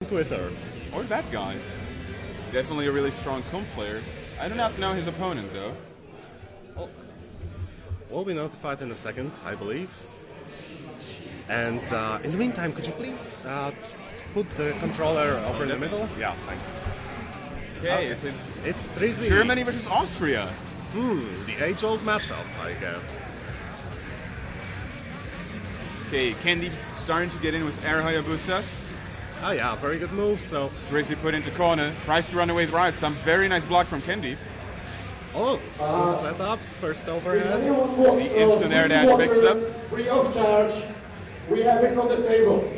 Twitter. Or that guy. Definitely a really strong comp player. I do not know his opponent though. We'll be notified in a second, I believe. And in the meantime, could you please put the controller over in the middle? Yeah, thanks. Okay, so It's 3Z. Germany versus Austria. The age-old matchup, I guess. Okay, Candy starting to get in with air Hayabusas. Oh yeah, very good move, so... Tracy put into corner, tries to run away with right. Some very nice block from Candy. Oh, good setup, first overhead. The instant air dash picks up. Free of charge. We have it on the table.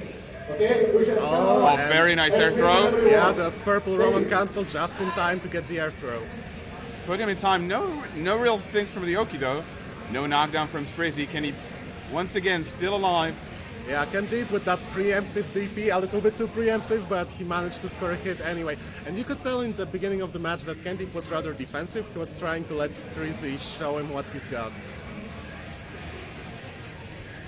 Okay, we just Oh, very nice air throw. Yeah, the purple Roman cancel just in time to get the air throw. Put him in time. No real things from the Oki though. No knockdown from Strazy. Candy once again still alive. Yeah, Candide with that preemptive DP, a little bit too preemptive, but he managed to score a hit anyway. And you could tell in the beginning of the match that Candide was rather defensive. He was trying to let Strazy show him what he's got.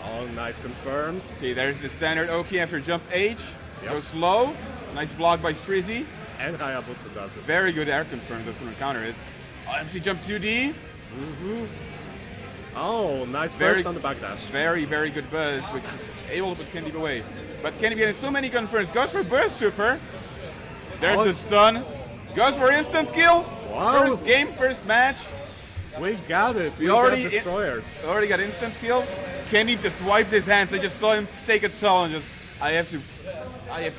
Oh, nice confirms. See, there's the standard Oki after jump H. Yep. Goes slow. Nice block by Strazy. And Hayabusa does it. Very good air confirm through counter it. MC jump 2D. Oh, nice burst on the backdash. Very, very good burst, which is able to put Candy away. But Candy getting so many confirms. Goes for burst super. There's the stun. Goes for instant kill. Wow. First game, first match. We got it. We already got destroyers. Already got instant kills. Candy just wiped his hands. I just saw him take a towel and just, I have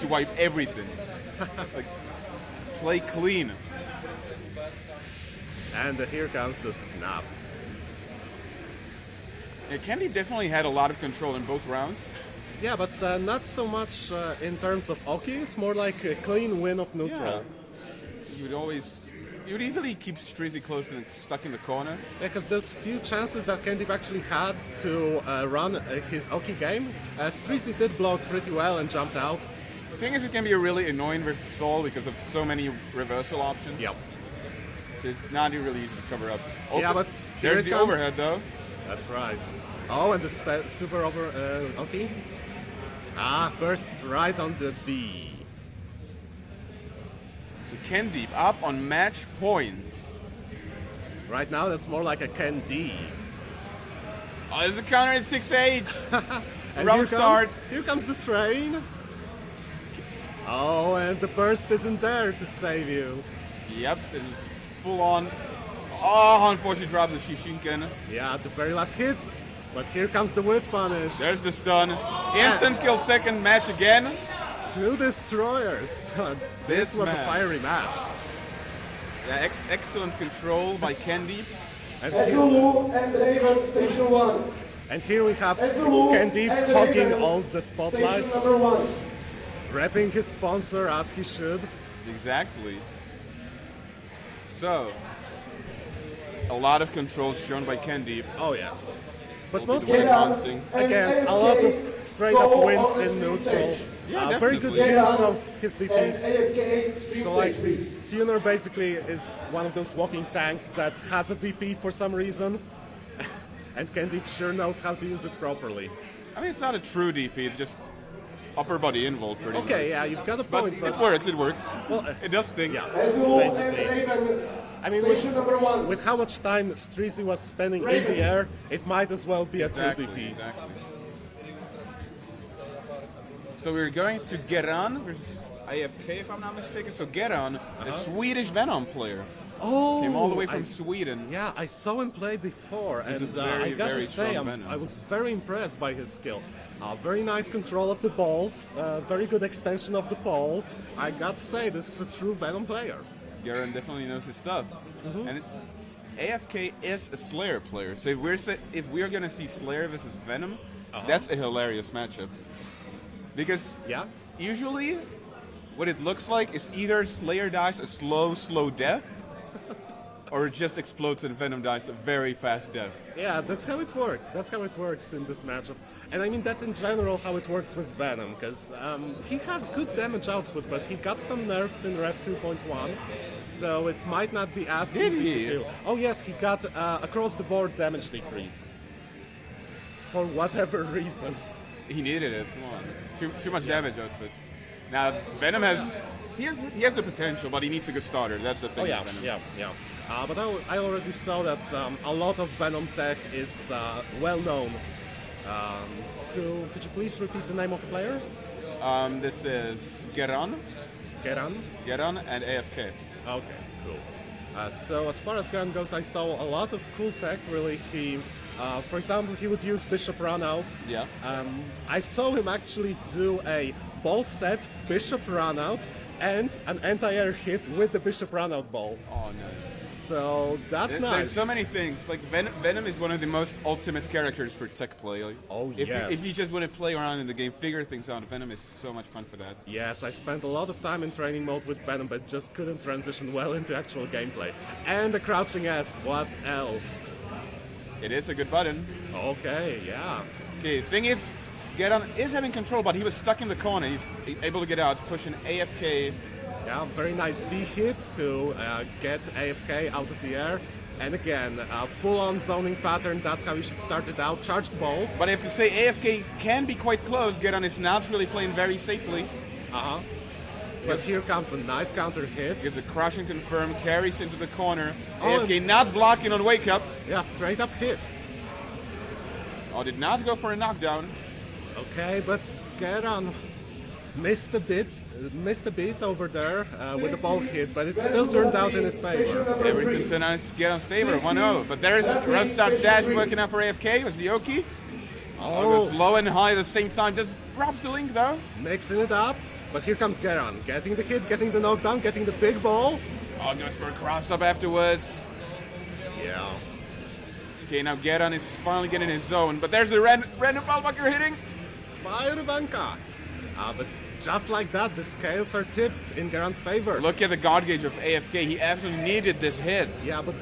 to wipe everything. Like, play clean. And here comes the snap. Yeah, Candy definitely had a lot of control in both rounds. Yeah, but not so much in terms of Oki. It's more like a clean win of neutral. Yeah. You would easily keep Strazy close and stuck in the corner. Yeah, because those few chances that Candide actually had to run his Oki game, Strazy did block pretty well and jumped out. The thing is, it can be a really annoying versus Sol because of so many reversal options. Yep. So it's not really easy to cover up. Yeah, but here there's it the comes. overhead though. That's right. Oh, and the super over Oki. Bursts right on the D. So Candy up on match points. Right now, that's more like a Candide. Oh, there's a counter at 6H. And Round start. Here comes the train. Oh, and the burst isn't there to save you. Yep, it is full on. Oh, unfortunately dropped the Shishinken. Yeah, the very last hit. But here comes the whip punish. There's the stun. Instant kill, second match again. 2 destroyers. This was match. a fiery match. Yeah, excellent control by Candy. And Ezulu and Raven, station 1. And here we have Ezulu Candide and hogging Raven, all the station spotlight, number 1. repping his sponsor as he should. Exactly. So, a lot of controls shown by Candy. Oh yes. But Will be the mostly, way bouncing. again, a lot of straight up wins in neutral. Yeah, very good definitely. use of his And DPs. AFK, stream So like, stage, please. Tuner basically is one of those walking tanks that has a DP for some reason. And Candide sure knows how to use it properly. I mean, it's not a true DP, it's just upper body invul pretty much. Okay, yeah, you've got a But point, but... it works. Well, It does things. yeah, Ezulu and basically. Raven, I mean, station number 1. with how much time Strazy was spending in the air, it might as well be a true Exactly, DP. exactly. So we're going to Geran versus AFK, if I'm not mistaken. So Geran, a Swedish Venom player, Oh, came all the way from I- Sweden. Yeah, I saw him play before, He's a and very, I gotta very say, strong Venom. I was very impressed by his skill. Very nice control of the balls, very good extension of the pole. I gotta say, this is a true Venom player. Geran definitely knows his stuff. And AFK is a Slayer player. So if we're gonna see Slayer versus Venom, that's a hilarious matchup. Because Yeah? usually, what it looks like is either Slayer dies a slow death, or it just explodes and Venom dies a very fast death. Yeah, that's how it works. That's how it works in this matchup. And I mean, that's in general how it works with Venom, because he has good damage output, but he got some nerfs in Rev 2.1, so it might not be as Did easy he? to do. Oh yes, he got across-the-board damage decrease. For whatever reason. He needed it. Come on, too much damage output. Now Venom he has the potential, but he needs a good starter. That's the thing. Oh yeah, with Venom. yeah. But I already saw that a lot of Venom tech is well known. Could you please repeat the name of the player? This is Geran Geran? and AFK. Okay, cool. So as far as Geran goes, I saw a lot of cool tech. Really, for example, he would use Bishop Runout. Yeah. I saw him actually do a ball set, Bishop Runout, and an anti-air hit with the Bishop Runout ball. Oh no. So that's nice. There's so many things. Like Venom is one of the most ultimate characters for tech play. Like, Oh, if yes. if you just want to play around in the game, figure things out, Venom is so much fun for that. Yes, I spent a lot of time in training mode with Venom, but just couldn't transition well into actual gameplay. And the crouching S, what else? It is a good button. Okay, yeah. Okay, thing is, Geran is having control, but he was stuck in the corner. He's able to get out, push an AFK. Yeah, very nice D hit to get AFK out of the air. And again, full-on zoning pattern, that's how you should start it out. Charged ball. But I have to say, AFK can be quite close. Geran is not really playing very safely. Uh-huh. But here comes a nice counter hit. Gives a crushing confirm, carries into the corner. Oh, AFK not blocking on wake up. Yeah, straight up hit. Oh, did not go for a knockdown. Okay, but Geran missed a bit over there with the ball hit, but it still turned out in his favor. Everything's in Geran's favor, 1-0. But there's run start dash working out for AFK. Was the Yoki. Oh, goes low and high at the same time. Just drops the link though. Mixing it up, but here comes Geran. Getting the hit, getting the knockdown, getting the big ball. Oh, goes for a cross up afterwards. Yeah. Okay, now Geran is finally getting his zone, but there's a random ballbucker hitting. Firebanka. But just like that, the scales are tipped in Geran's favor. Look at the guard gauge of AFK. He absolutely needed this hit. Yeah, but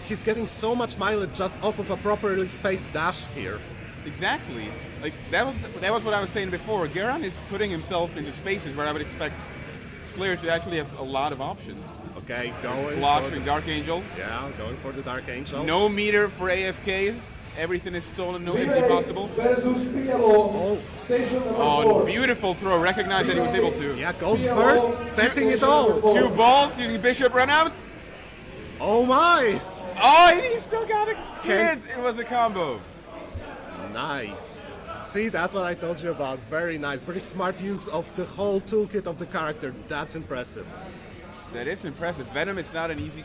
he's getting so much mileage just off of a properly spaced dash here. Exactly. Like that was what I was saying before. Geran is putting himself into spaces where I would expect Slayer to actually have a lot of options. Okay, going Blocks for from Dark Angel. Yeah, going for the Dark Angel. No meter for AFK. Everything is stolen. No MP possible. Versus Pialo, station number Oh, 4. beautiful throw. Recognized that he was able to. Yeah, Gold Burst, betting it all. 2 balls using Bishop run out. Oh my! Oh, and he still got a Okay. hit. It was a combo. Nice. See, that's what I told you about. Very nice. Very smart use of the whole toolkit of the character. That's impressive. That is impressive. Venom is not an easy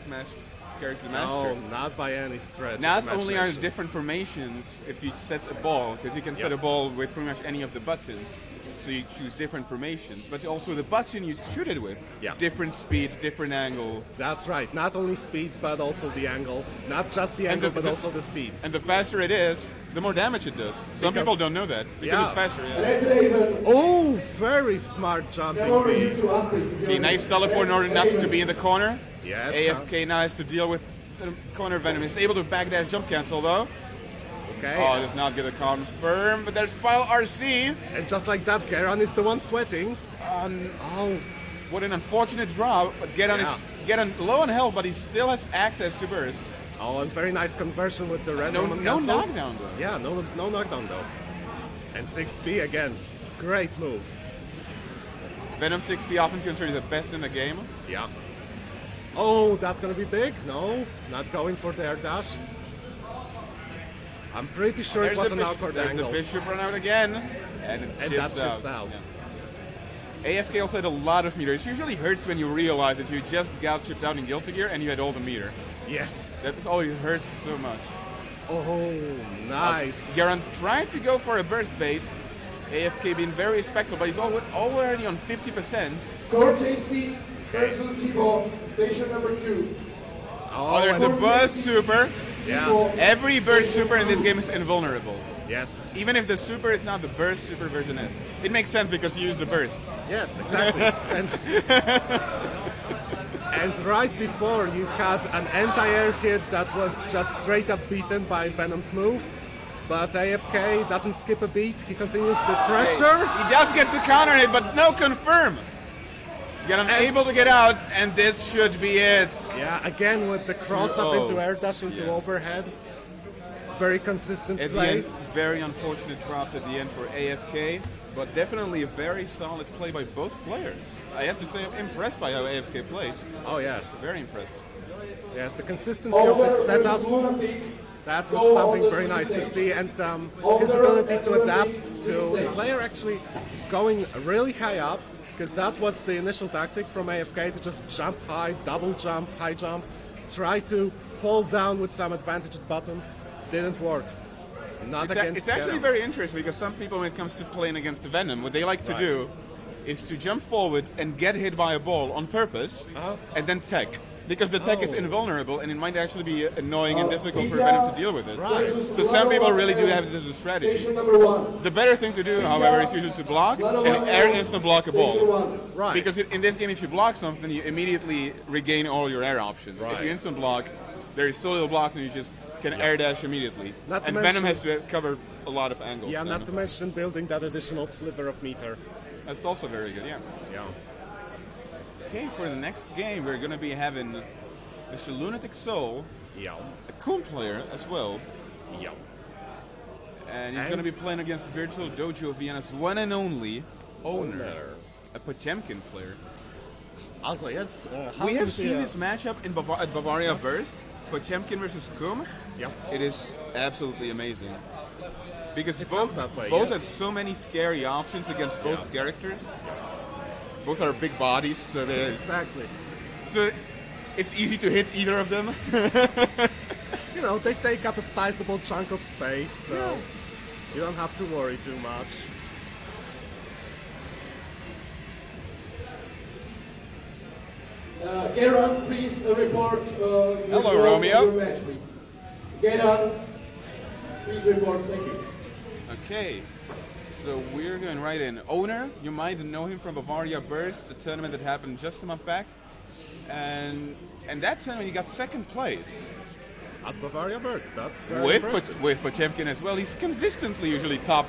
character to master. No, not by any stretch. Not of only are imagination. different formations if you set a ball, because you can set a ball with pretty much any of the buttons, so you choose different formations, but also the button you shoot it with. Yeah. Different speed, different angle. That's right. Not only speed, but also the angle. Not just the angle, but also the speed. And the faster it is, the more damage it does. Some Because- people don't know that. Because Yeah. it's faster, yeah. Red Raven, Oh, very smart jumping. can over you B. to us, please. Okay, nice teleport in order not to be in the corner. Yes, AFK now has to deal with the corner Venom. Is able to backdash jump cancel though. Okay. Oh, does not get a confirm, but there's Pile RC. And just like that, Geran is the one sweating. Oh, What an unfortunate draw, but Geran low on health, but he still has access to burst. oh, and very nice conversion with the red No, Roman no cancel. knockdown though. Yeah, no knockdown though. And 6P again, great move. Venom 6P often considered the best in the game. Yeah. Oh, that's gonna be big. No, not going for the air dash. I'm pretty sure it was an awkward There's angle. the Bishop run out again, and it And chips that chips out. Yeah. AFK also had a lot of meter. It usually hurts when you realize that you just got chipped out in Guilty Gear and you had all the meter. Yes. That's always hurts so much. Oh, nice. Geran tried to go for a burst bait. AFK being very respectful, but he's already on 50%. Core JC versus Chibo, station number 2. Oh, there's a burst super. Yeah. Every burst super in this game is invulnerable. Yes. Even if the super is not the burst super version is. It makes sense because you use the burst. Yes, exactly. And right before you had an anti-air hit that was just straight up beaten by Venom's move. But AFK doesn't skip a beat. He continues the pressure. He does get the counter hit, but no confirm. Get unable to get out, and this should be it. Yeah, again with the cross up into air dash into Yeah. overhead. Very consistent At the play. end, very unfortunate drops at the end for AFK. but definitely a very solid play by both players. I have to say I'm impressed by how AFK played. Oh yes. Very impressed. Yes, the consistency of his setups, that was something very nice to see, and his ability to adapt to Slayer actually going really high up, because that was the initial tactic from AFK, to just jump high, double jump, high jump, try to fall down with some advantages bottom. Didn't work. Not against It's actually Venom. very interesting, because some people, when it comes to playing against Venom, what they like to do is to jump forward and get hit by a ball on purpose, and then tech. Because the tech is invulnerable, and it might actually be annoying and difficult for Venom to deal with it. Right. So some people really do have this as a strategy. Station number 1. The better thing to do, however, is usually to block and air instant block a Station ball. 1. Right. Because in this game, if you block something, you immediately regain all your air options. Right. If you instant block, there is so little blocks, and you just can air dash immediately. Not to And mention- Venom has to cover a lot of angles. Yeah, then. not to mention building that additional sliver of meter. That's also very good, yeah. Yeah. Okay, for the next game, we're going to be having Mr. Lunatic Soul, Yeah. a Kun player as well, Yeah. and he's And- going to be playing against Virtual Dojo Vienna's one and only owner, a Potemkin player. Also, yes. We have seen this matchup in at Bavaria Burst, Potemkin versus Kum. Yeah. It is absolutely amazing. Because It both sounds that way, both yes. have so many scary options against both characters. Both are big bodies, Exactly. so it's easy to hit either of them. You know, they take up a sizable chunk of space, so you don't have to worry too much. Geron, please report. Hello, Romeo. Your match, please. Geron, please report. Thank you. Okay, so we're going right in. Owner, you might know him from Bavaria Burst, a tournament that happened just a month back. And that tournament he got second place. At Bavaria Burst, that's very With impressive. with Potemkin as well. He's consistently usually top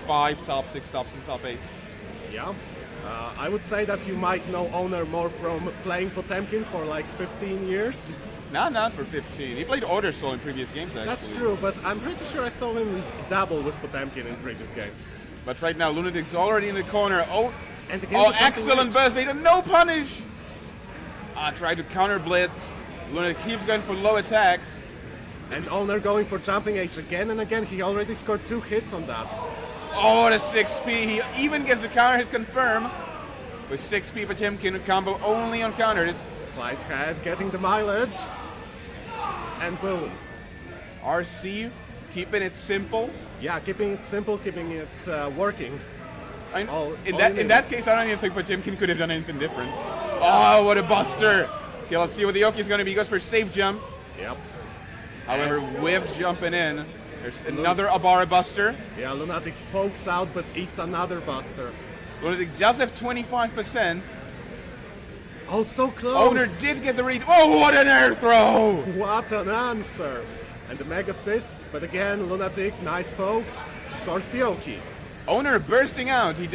5, top 6, top 7, top 8. Yeah. I would say that you might know Owner more from playing Potemkin for like 15 years. Not for 15. He played Order Soul in previous games, actually. That's true, but I'm pretty sure I saw him dabble with Potemkin in previous games. But right now, Lunatic's already in the corner. Oh, And again, Potemkin excellent edge. burst bait and no punish! Tried to counter blitz. Lunatic keeps going for low attacks. And Owner going for jumping H again and again. He already scored 2 hits on that. Oh, what a 6P. He even gets the counter hit confirm. With 6P, Potemkin combo only on counter hits. Slide head, getting the mileage. And boom. RC keeping it simple. Yeah, keeping it simple, keeping it working. I- All- in all that in in it. that case, I don't even think Potemkin could have done anything different. Oh, what a buster! Okay, let's see what the Yoki is going to be. He goes for a safe jump. Yep. However, whiffed jumping in. There's another Abara buster. Yeah, Lunatic pokes out but eats another buster. Lunatic does have 25%. Oh, so close. Owner did get the read. Oh, what an air throw! What an answer. And the Mega Fist, but again, Lunatic, nice pokes, scores the Oki. Owner bursting out. He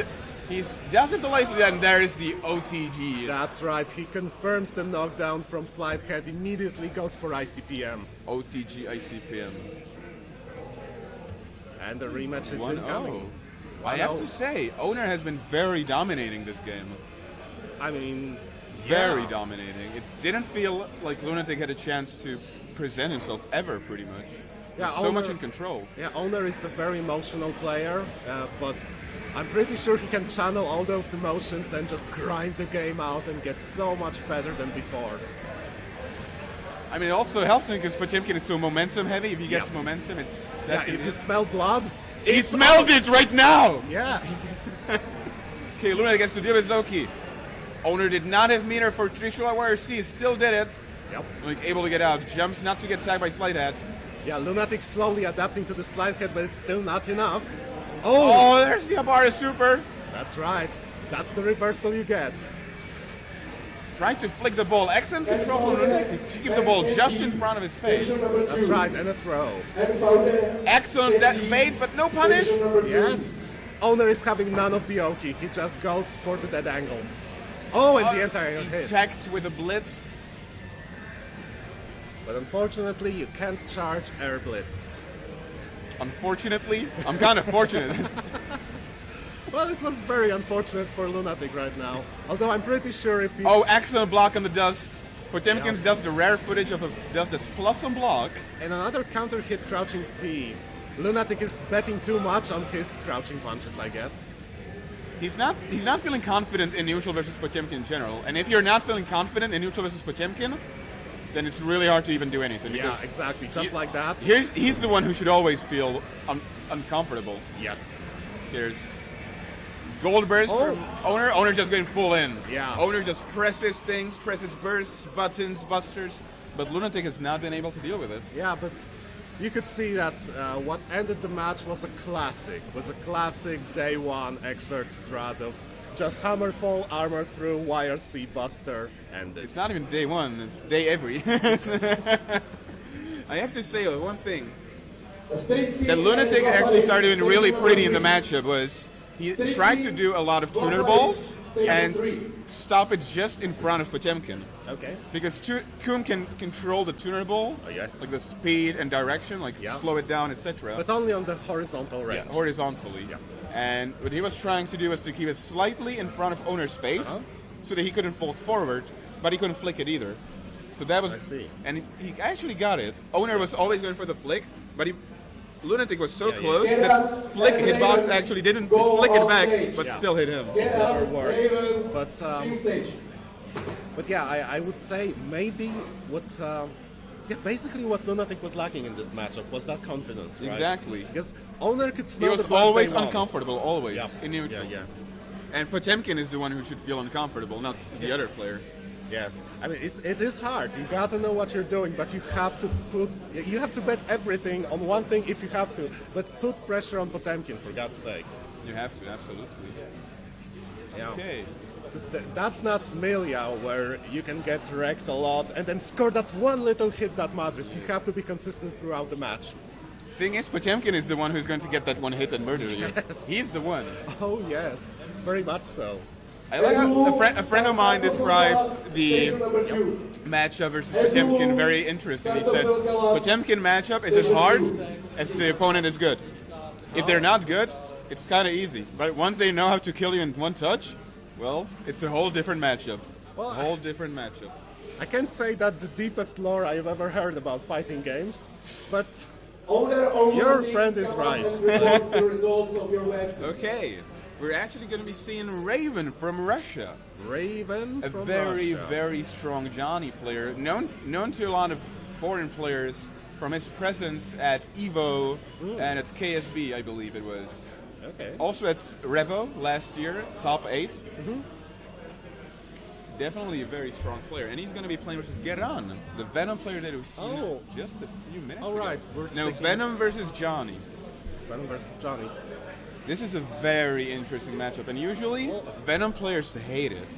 does have the life, and there is the OTG. That's right, he confirms the knockdown from Slide Head, immediately goes for ICPM. OTG ICPM. And the rematch is 1-0. incoming. I have to say, Owner has been very dominating this game. I mean, Very yeah. dominating. It didn't feel like Lunatic had a chance to present himself ever, pretty much. Yeah, so much Owner- in control. Yeah, Owner is a very emotional player, but I'm pretty sure he can channel all those emotions and just grind the game out and get so much better than before. I mean, it also helps him because Potemkin is so momentum heavy. If he gets Yeah. momentum, Yeah, if you smell blood, he smelled it right now! yes. Okay, Lunatic gets to deal with Zoki. Owner did not have meter for Trishula Warrior C, still did it. Yep. Like, able to get out. Jumps not to get tagged by Slide Head. Yeah, Lunatic slowly adapting to the slide head, but it's still not enough. Oh, there's the Abara Super. That's right. That's the reversal you get. Trying to flick the ball. Excellent control from Lunatic to keep the ball just in front of his face. Station number 2. That's right, and a throw. Excellent that bait, but no punish. Station number 2. Yes. Owner is having none of the Oki. He just goes for the dead angle. Oh, and the entire hit. Checked with a blitz. But unfortunately, you can't charge Air Blitz. Unfortunately, I'm kind of fortunate. Well, it was very unfortunate for Lunatic right now. Although I'm pretty sure if he... Oh, excellent block on the dust. Potemkins Yeah. does the rare footage of a dust that's plus on block. And another counter hit crouching P. Lunatic is betting too much on his crouching punches, I guess. He's not feeling confident in neutral versus Potemkin in general. And if you're not feeling confident in neutral versus Potemkin, then it's really hard to even do anything. Yeah, because exactly. Just like that. he's the one who should always feel uncomfortable. Yes. There's gold burst Oh. from Owner. Owner just going full in. Yeah. Owner just presses things, presses bursts, buttons, busters. But Lunatic has not been able to deal with it. Yeah, but you could see that what ended the match was a classic. Day one exert strat of just hammer fall, armor through, YRC buster, and It's not even day one, it's day every. I have to say one thing. That Lunatic actually started doing really pretty in the matchup was he tried to do a lot of tuner balls and stop it just in front of Potemkin. Okay. Because Kuhn can control the tuner ball, Oh, yes. like the speed and direction, like Yeah. slow it down, etc. But only on the horizontal Yeah, range. horizontally. Yeah. And what he was trying to do was to keep it slightly in front of Owner's face, so that he couldn't fold forward, but he couldn't flick it either. So that was, I see. and he actually got it. Owner was always going for the flick, but Lunatic was so Yeah, close Get that up, flick and hitbox Raven, actually didn't go flick it off back, stage. but Yeah. still hit him. Get Never up, worked. Raven, But, stream stage. But yeah, I would say maybe basically what Lunatic was lacking in this matchup was that confidence, right? Exactly. Because Owner could He smell was the blood always day one. uncomfortable, always, Yeah. in neutral. Yeah, And Potemkin is the one who should feel uncomfortable, not the Yes. other player. Yes. I mean, it is hard. You gotta know what you're doing, but you have to bet everything on one thing if you have to. But put pressure on Potemkin, for God's sake. You have to, absolutely. Yeah. Okay. Because that's not Melia, where you can get wrecked a lot and then score that one little hit that matters. You have to be consistent throughout the match. Thing is, Potemkin is the one who's going to get that one hit and murder you. Yes. He's the one. Oh yes, very much so. I like how a friend of mine described the Station number 2. matchup versus Potemkin very interesting. He said, Potemkin matchup is as hard as the opponent is good. If they're not good, it's kind of easy. But once they know how to kill you in one touch, well, it's a whole different matchup. Well, A whole different matchup. I can't say that the deepest lore I've ever heard about fighting games, but Owner or Your Lunatic, friend is come up right. and report the results of your match. Okay, we're actually going to be seeing Raven from Russia. Raven A from very, Russia. very strong Johnny player, known to a lot of foreign players from his presence at EVO and at KSB, I believe it was. Okay. Also at Revo last year, top 8. Definitely a very strong player, and he's going to be playing versus Geran, the Venom player that we've seen Oh. just a few minutes All ago. right, we're No, sticking- Venom versus Johnny. Venom versus Johnny. This is a very interesting matchup, and usually Venom players hate it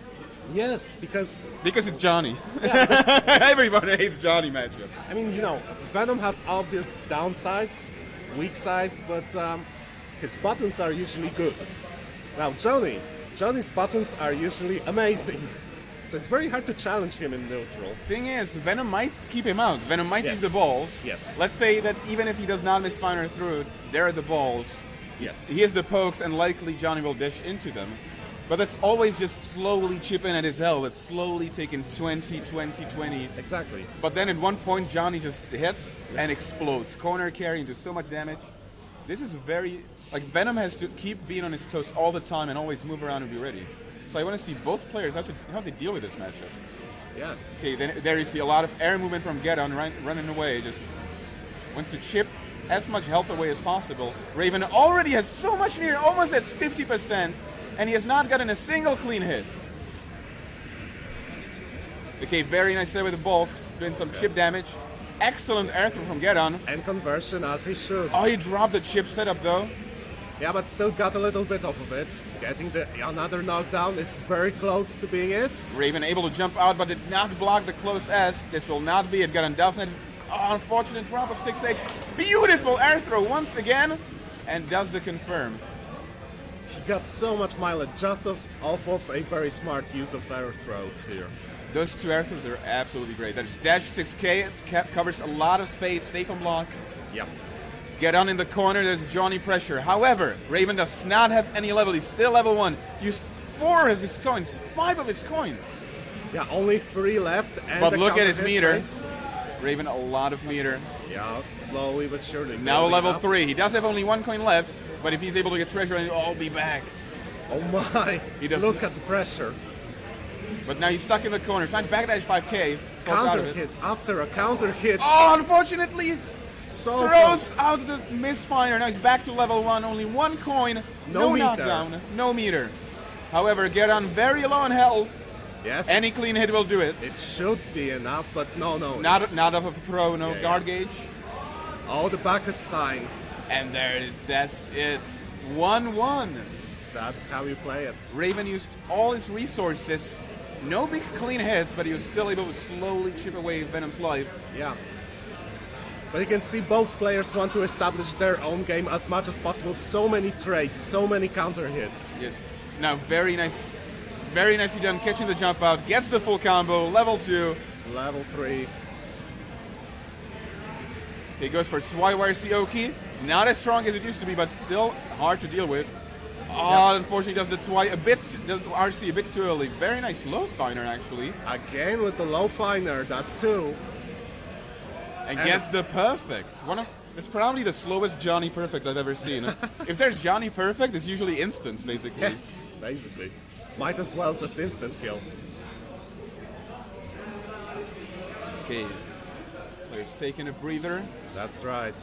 Yes, because because it's Johnny. Everybody hates Johnny matchup. I mean, Venom has obvious downsides, weak sides, but his buttons are usually good. Now, Johnny's buttons are usually amazing. So it's very hard to challenge him in neutral. Thing is, Venom might keep him out. Venom might Yes. use the balls. Yes. Let's say that even if he does not miss Finer through, there are the balls. Yes. He has the pokes, and likely Johnny will dash into them. But that's always just slowly chipping at his health. It's slowly taking 20, 20, 20. Exactly. But then at one point, Johnny just hits and explodes. Corner carry into so much damage. This is very... Venom has to keep being on his toes all the time and always move around and be ready. So I want to see both players, how they deal with this matchup. Yes. Okay, then there you see a lot of air movement from Geddon running away. Just wants to chip as much health away as possible. Raven already has so much near, almost has 50%, and he has not gotten a single clean hit. Okay, very nice there with the balls, doing some chip damage. Excellent air throw from Geddon. And conversion as he should. Oh, he dropped the chip setup though. Yeah, but still got a little bit off of it. Getting another knockdown, it's very close to being it. Raven able to jump out, but did not block the close S. This will not be it. Geddon doesn't. Oh, unfortunate drop of 6H. Beautiful air throw once again, and does the confirm. He got so much mileage just off of a very smart use of air throws here. Those two air throws are absolutely great. That is dash 6K. It covers a lot of space, safe on block. Yeah. Get on in the corner, there's Johnny pressure. However, Raven does not have any level, he's still level 1. Used 4 of his coins, 5 of his coins. Yeah, only 3 left. And But the look at his counter hit, meter. right? Raven, a lot of meter. Yeah, slowly but surely. Now building level up. 3. He does have only 1 coin left, but if he's able to get treasure, he'll all be back. Oh my, He does- look at the pressure. But now he's stuck in the corner, trying to backdash 5k. Poke out Counter of it. hit after a counter hit. Oh, unfortunately, So throws close. out the misfire. Now he's back to level 1, only 1 coin, no meter. knockdown, no meter. However, Geran very low on health. Yes, Any clean hit will do it. it should be enough, but no. Not of a throw, no Yeah, guard yeah. gauge. Oh, the Bacchus sign. And that's it. 1-1. That's how you play it. Raven used all his resources. No big clean hit, but he was still able to slowly chip away Venom's life. Yeah. But you can see both players want to establish their own game as much as possible. So many trades, so many counter hits. Yes. Now, very nicely done catching the jump out. Gets the full combo, level 2. Level 3. He goes for Swywire Sioki. Not as strong as it used to be, but still hard to deal with. Oh, unfortunately does the does RC a bit too early. Very nice low finer actually. Again with the low finer, that's 2. And gets the perfect. It's probably the slowest Johnny Perfect I've ever seen. If there's Johnny Perfect, it's usually instant, basically. Yes, basically. Might as well just instant kill. Okay. Player's taking a breather. That's right.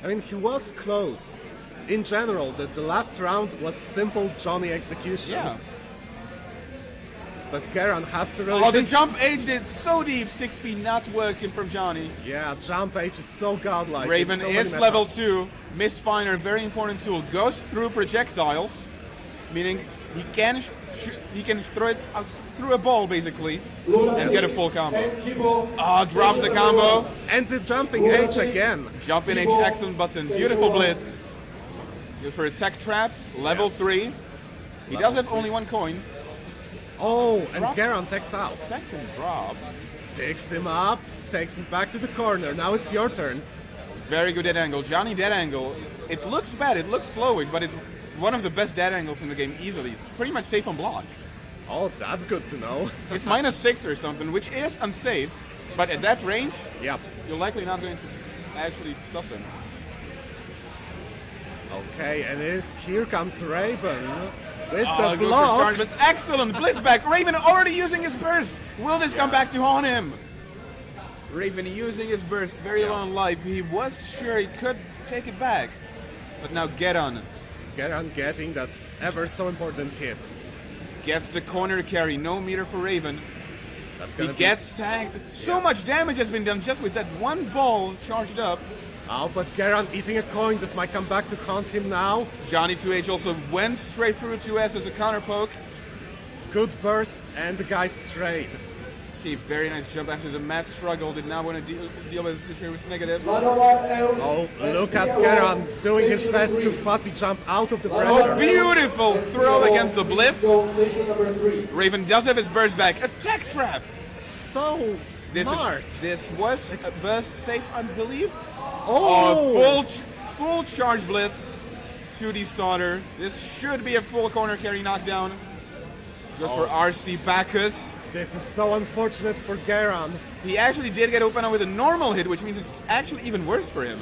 I mean, he was close. In general, the last round was simple Johnny execution. Yeah. But Geran has to really Oh, the think- jump aged it so deep. 6p not working from Johnny. Yeah, jump H is so godlike. Raven in so many is level matchups. 2. Mistfiner, very important tool. Goes through projectiles, meaning he can throw it out through a ball basically and get a full combo. Oh, drops the combo. And the jumping H again. Jump in H excellent button. Beautiful blitz. Goes for a tech trap. Level 3. He does have only 1 coin. Oh, and Drop. Geran takes out. Second drop. Picks him up, takes him back to the corner. Now it's your turn. Very good dead angle. Johnny dead angle. It looks bad. It looks slowish, but it's one of the best dead angles in the game easily. It's pretty much safe on block. Oh, that's good to know. It's -6 or something, which is unsafe, but at that range, Yep. you're likely not going to actually stuff them. Okay, and here comes Raven with Oh, the goes for charge, blocks. but excellent blitz back. Raven already using his burst. Will this come back to haunt him? Raven using his burst, very low on life. He was sure he could take it back, but now Geran Geran getting that ever so important hit. gets the corner carry. No meter for Raven. That's He gonna be- gets tagged. So much damage has been done just with that one ball charged up. Oh, but Geran eating a coin. This might come back to haunt him now. Johnny 2H also went straight through 2S as a counter poke. Good burst and the guy's trade. Okay, very nice jump after the mad struggle. Did not want to deal with the situation with negative. Oh, look at Geran doing his best to fuzzy jump out of the pressure. Beautiful throw against the blitz. Station number 3. Raven does have his burst back. Attack trap. So smart. This was a burst safe, I believe. Oh, Full charge blitz. 2D starter. This should be a full corner carry knockdown. Goes for RC Bacchus. this is so unfortunate for Geran. He actually did get open with a normal hit, which means it's actually even worse for him.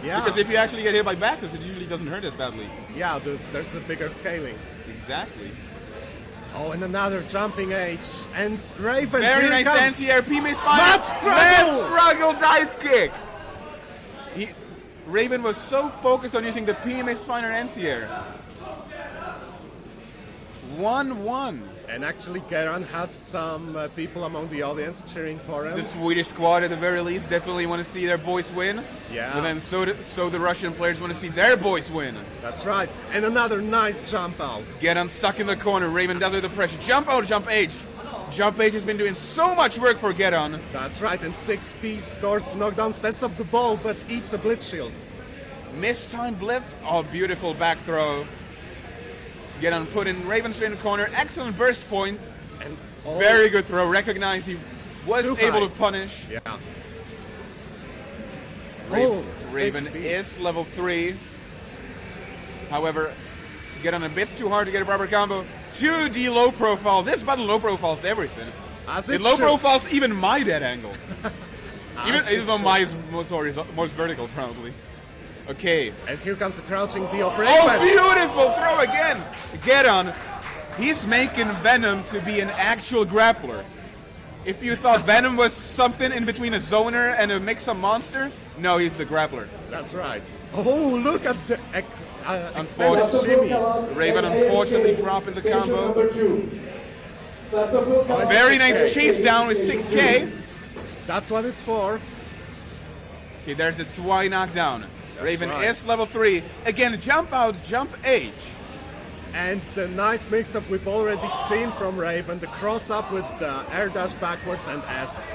Yeah, Because if you actually get hit by Bacchus, it usually doesn't hurt as badly. yeah, there's a bigger scaling. Exactly. Oh, and another jumping H. And Raven, Very here nice comes. anti-RP misfire. Mad struggle! Mad struggle dive kick. Raven was so focused on using the P misfire anti-air. 1-1. And actually, Geran has some people among the audience cheering for him. The Swedish squad, at the very least, definitely want to see their boys win. Yeah. But then so the Russian players want to see their boys win. That's right. And another nice jump out. Get unstuck in the corner. Raven does it with the pressure. Jump out, jump H. Jump H has been doing so much work for Geran. That's right. And 6P scores the knockdown, sets up the ball, but eats a blitz shield. Mistimed blitz. Oh, beautiful back throw. Geran put in Raven straight in the corner. Excellent burst point. And Very good throw. Recognized he was Too able high. to punish. Yeah. Oh, Raven 6 speed. is level 3. However, get on a bit too hard to get a proper combo. 2D low profile. This button low profiles everything. As It it low should. profiles even my dead angle. As even it though should. my is most vertical, probably. Okay. And here comes the crouching D of Oh, Raven. beautiful throw again. Get on. He's making Venom to be an actual grappler. If you thought Venom was something in between a zoner and a mix-up monster, no, he's the grappler. That's right. Oh, look at the extended Unfortunately, shimmy. Raven unfortunately dropping the Station combo. number 2. Starterfield Gallop. Very nice chase down with 6K. That's what it's for. Okay, there's the Zwei knockdown. Raven right. is level 3. Again, jump out, jump H. And the nice mix-up we've already seen from Raven. The cross-up with the air dash backwards and S.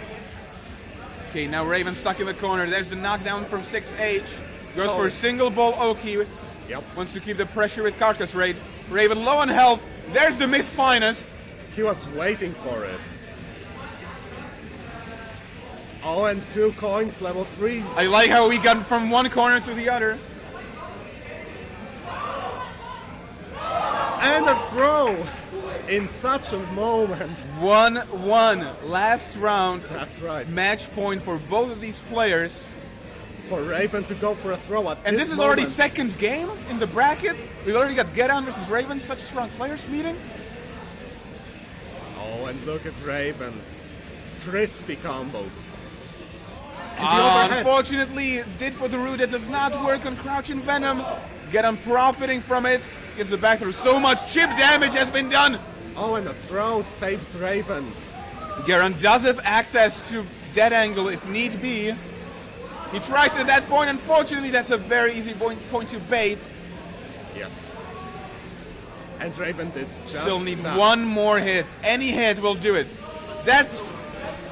Okay, now Raven stuck in the corner. There's the knockdown from 6H. Goes So- for a single ball Oki. Yep. Wants to keep the pressure with Carcass Raid. Raven low on health. There's the mixed finest. He was waiting for it. Oh, and 2 coins, level 3. I like how we got from one corner to the other. And a throw in such a moment. 1-1. Last round. That's right. Match point for both of these players. For Raven to go for a throw at And this is already moment. second game in the bracket. We've already got Get On versus Raven. Such strong players meeting. Oh, and look at Raven. Crispy combos. And the overhead. Unfortunately, did for the root. It does not work on Crouching Venom. Get On profiting from it. Gets the back through. So much chip damage has been done. Oh, and a throw saves Raven. Garan does have access to dead angle if need be. He tries it at that point. Unfortunately, that's a very easy point to bait. Yes. And Raven did just Still need that. one more hit. Any hit will do it. That's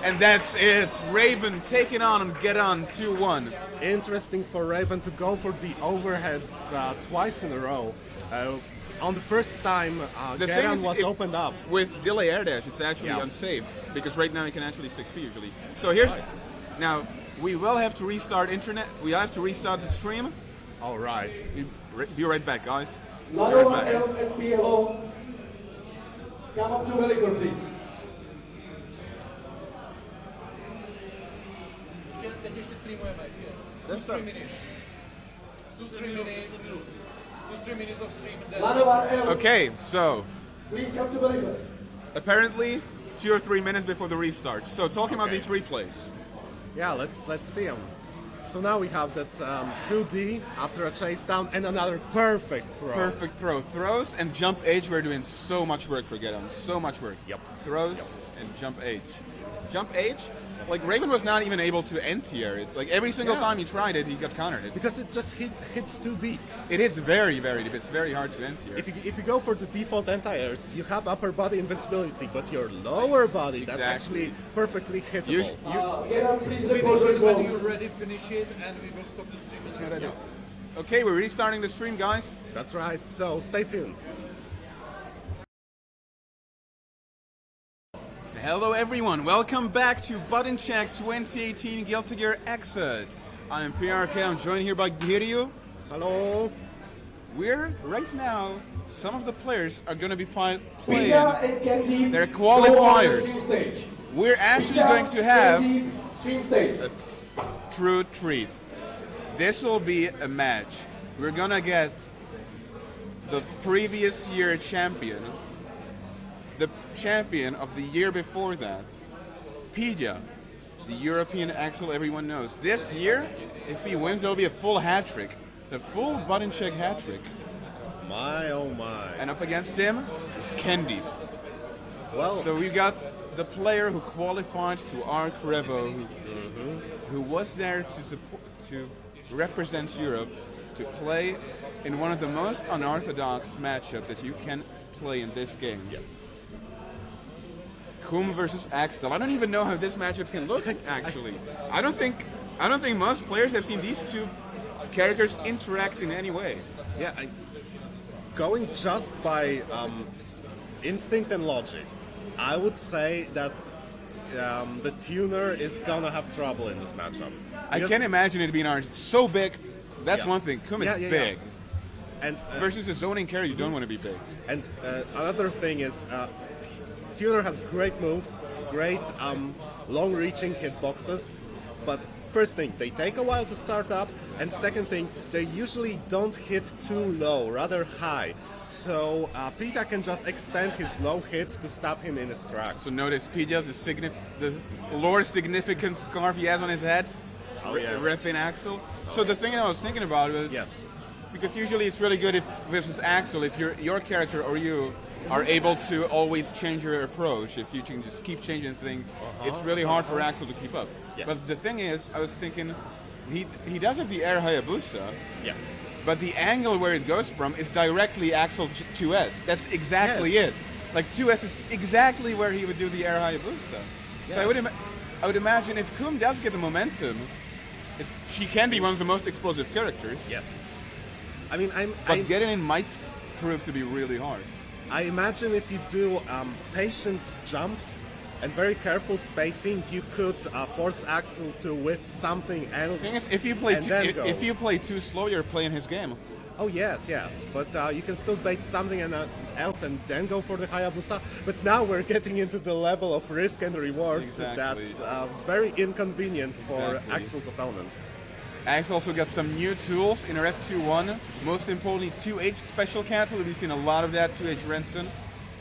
it. Raven taking on and Get On 2-1. Interesting for Raven to go for the overheads twice in a row. On the first time, The thing Geran is, was if- opened up. With delay air dash, it's actually Yeah. unsafe because right now you can actually 6P usually. So here's Right. now we will have to restart internet. We have to restart the stream. All right. Be right back, guys. Be Lanova, right back. Elf, and PLO. Come up to Velikor, please. Teď ještě streamujeme, že? 3 minutes. 3 minutes of stream. Then Lanova, Elf, Okay, so please come to Velikor. apparently 2 or 3 minutes before the restart. So talking about Okay. these replays. Yeah, let's see him. So now we have that 2D after a chase down and another perfect throw. Perfect throw. Throws and jump H were doing so much work for Get On. So much work. Yep. Throws and jump H. Jump H, like Raven was not even able to anti-air it. Like every single Yeah. time he tried it, he got countered it. Because it just hits too deep. It is very, very deep. It's very hard to anti-air. If you go for the default anti-airs, you have upper body invincibility, but your lower body, that's Exactly. actually perfectly hittable. Get up, please, the finish portrait it when rolls. you're ready, finish it, and we will stop the stream. And then Okay, we're restarting the stream, guys. That's right, so stay tuned. Hello, everyone. Welcome back to Button Check 2018 Guilty Gear Exit. I am PRK. I'm joined here by Giryu. Hello. We're right now. Some of the players are going to be playing. Pika and Candy. They're go on the qualifiers. stream stage. We're actually Pika, going to have Candy, stream stage. true treat. This will be a match. We're gonna get the previous year champion, the champion of the year before that, Pidya, the European Axel everyone knows. This year, if he wins, there'll be a full hat trick, the full button check hat trick. My oh my. And up against him is Kendi. Well, So we got the player who qualified to Arc Revo, who was there to support, to represent Europe, to play in one of the most unorthodox matchups that you can play in this game. yes. Kum versus Axel. I don't even know how this matchup can look. Actually, I don't think most players have seen these two characters interact in any way. Yeah, going just by instinct and logic, I would say that the tuner is gonna have trouble in this matchup. I Because- can't imagine it being so big. That's Yeah. one thing. Kum is Yeah, yeah, yeah. big. And Versus a zoning carry, you don't want to be big. And another thing is, Tuner has great moves, great long-reaching hitboxes, but first thing, they take a while to start up, and second thing, they usually don't hit too low, rather high. So Pita can just extend his low hits to stop him in his tracks. So notice Pidgeot, the lore significant scarf he has on his head, Oh, yes. repping Axel. So the thing I was thinking about was, Yes. because usually it's really good if versus Axel, if your character or you are able to always change your approach, if you can just keep changing things, it's really hard for Axel to keep up. Yes. But the thing is, I was thinking, he does have the air Hayabusa, Yes. but the angle where it goes from is directly Axel 2S. That's exactly Yes. it. Like 2S is exactly where he would do the air Hayabusa. So I would imagine if Kum does get the momentum, she can be one of the most explosive characters. Yes. I mean, But getting in might prove to be really hard. I imagine if you do patient jumps and very careful spacing, you could force Axel to whiff something else. The thing is, if you play and then go. if you play too slow, you're playing his game. Oh yes, yes, but you can still bait something else and then go for the Hayabusa. But now we're getting into the level of risk and reward Exactly. that's very inconvenient for Exactly. Axel's opponent. Axe also got some new tools in her F2-1. Most importantly, 2H special cancel. We've seen a lot of that. 2H Renson,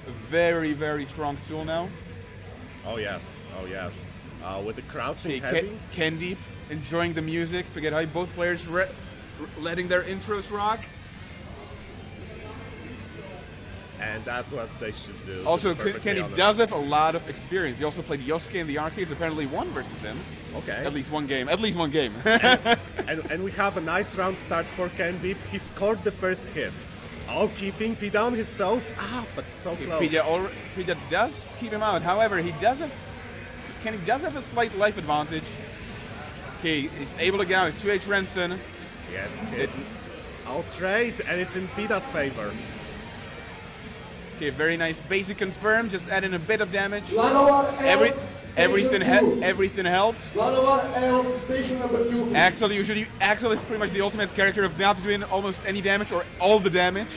a very, very strong tool now. Oh yes, oh yes. With the crouching Okay, heavy. Candy enjoying the music to get high. Both players letting their intros rock. And that's what they should do. to Also, be perfectly Candy honest. does have a lot of experience. He also played Yosuke in the arcades. Apparently, won versus him. Okay. At least one game. At least one game. And we have a nice round start for Candy. He scored the first hit. Oh, keeping P down his toes. But so close. Pidgeot does keep him out. However, Candy does have a slight life advantage. Okay, he's able to get out. 2H Renson. Gets hit. Outright, and it's in Pita's favor. Okay, very nice. Basic confirm. Just add in a bit of damage. Lanovar Elf, Everything Station 2. everything helps. Lanovar Elf, Station number 2. please. Axel is pretty much the ultimate character of not doing almost any damage or all the damage.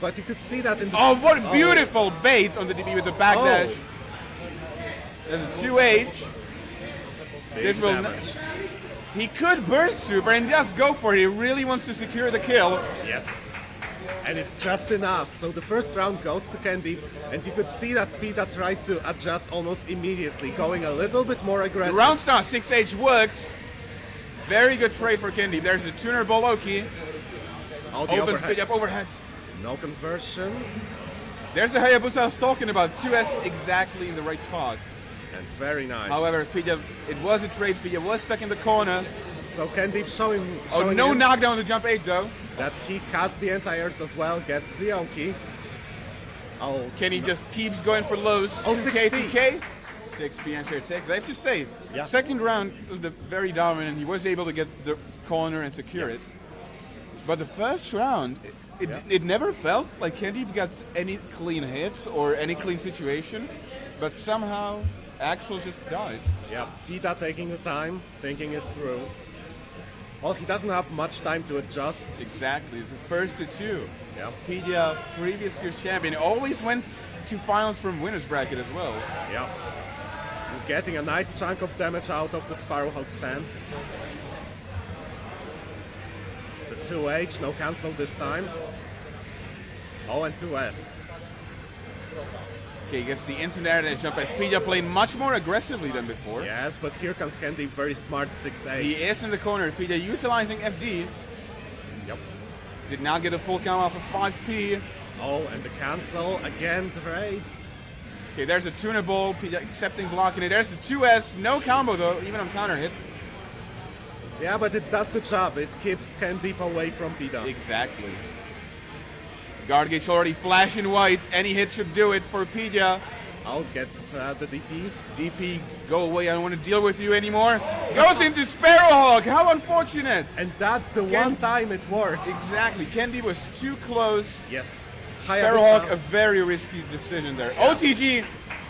But you could see that in the... Oh, what a beautiful bait on the DB with the backdash. There's a 2H. This will damage. He could burst super and just go for it. He really wants to secure the kill. Yes. And it's just enough. So the first round goes to Candy, and you could see that Pita tried to adjust almost immediately, going a little bit more The aggressive. round start 6H works. Very good trade for Candy. There's a tuner Boloki. Oh, the Opens overhead. Pidgeot overhead. No conversion. There's the Hayabusa I was talking about. 2S exactly in the right spot. And very nice. However, Pidgeot, it was a trade. Pidgeot was stuck in the corner. So Candy showing Oh, no him knockdown on the jump 8 though. that he has the anti-airs as well, gets the Oki. Oh, Kenny just keeps going for lows. Oh, 2K, 6P. 2K. 6P and share takes. I have to say, Yeah. second round was very dominant. He was able to get the corner and secure it. But the first round, it never felt like Candy got any clean hits or any clean situation. But somehow, Axel just died. yeah, Pita taking the time, thinking it through. Well, he doesn't have much time to adjust. Exactly. It's the first to two. Yeah. Pidgeot, previous year's champion, always went to finals from winner's bracket as well. Yeah. Getting a nice chunk of damage out of the Sparrowhawk stance. The 2H, no cancel this time. Oh, and 2S. Okay, gets the instant air dash jump as Pidgeot playing much more aggressively than before. Yes, but here comes Candy, very smart 6H. He is in the corner. Pidgeot utilizing FD. Yep. Did not get a full count off of 5P. Oh, and the cancel again trades. Okay, there's a tunable. Pidgeot accepting blocking it. There's the 2S. No combo though, even on counter hit. Yeah, but it does the job. It keeps Candy away from Pita. Exactly. Guard Gauge already flashing whites. Any hit should do it for Pidgeot. Oh, gets the DP. DP, go away. I don't want to deal with you anymore. Goes into Sparrowhawk. How unfortunate. And that's the one time it worked. Exactly. Candy was too close. Yes. Sparrowhawk, Hayabusa. a very risky decision there. OTG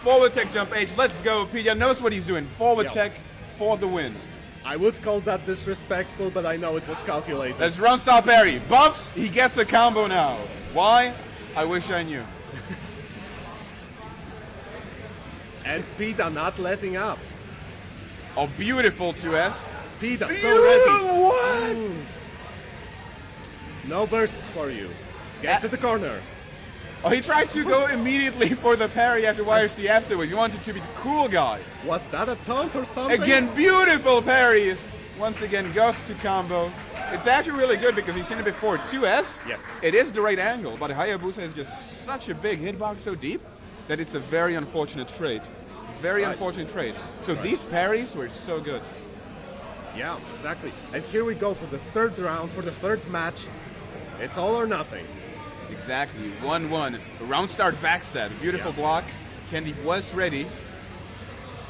Forward tech jump H. Let's go. Pidya knows what he's doing. Forward Yeah. tech for the win. I would call that disrespectful, but I know it was calculated. There's run style parry. Buffs. He gets a combo now. Why? I wish I knew. And Pida not letting up. Oh, beautiful 2S. Pida so ready. What? No bursts for you. Get to the corner. Oh, he tried to go immediately for the parry after YRC afterwards. He wanted to be the cool guy. Was that a taunt or something? Again, beautiful parries. Once again, goes to combo. It's actually really good because we've seen it before. 2S, Yes. it is the right angle, but Hayabusa is just such a big hitbox so deep that it's a very unfortunate trade. Very Right. unfortunate trade. So these parries were so good. Yeah, exactly. And here we go for the third round, for the third match. It's all or nothing. Exactly, 1-1. Round start backstab, beautiful Yeah. block. Candy was ready.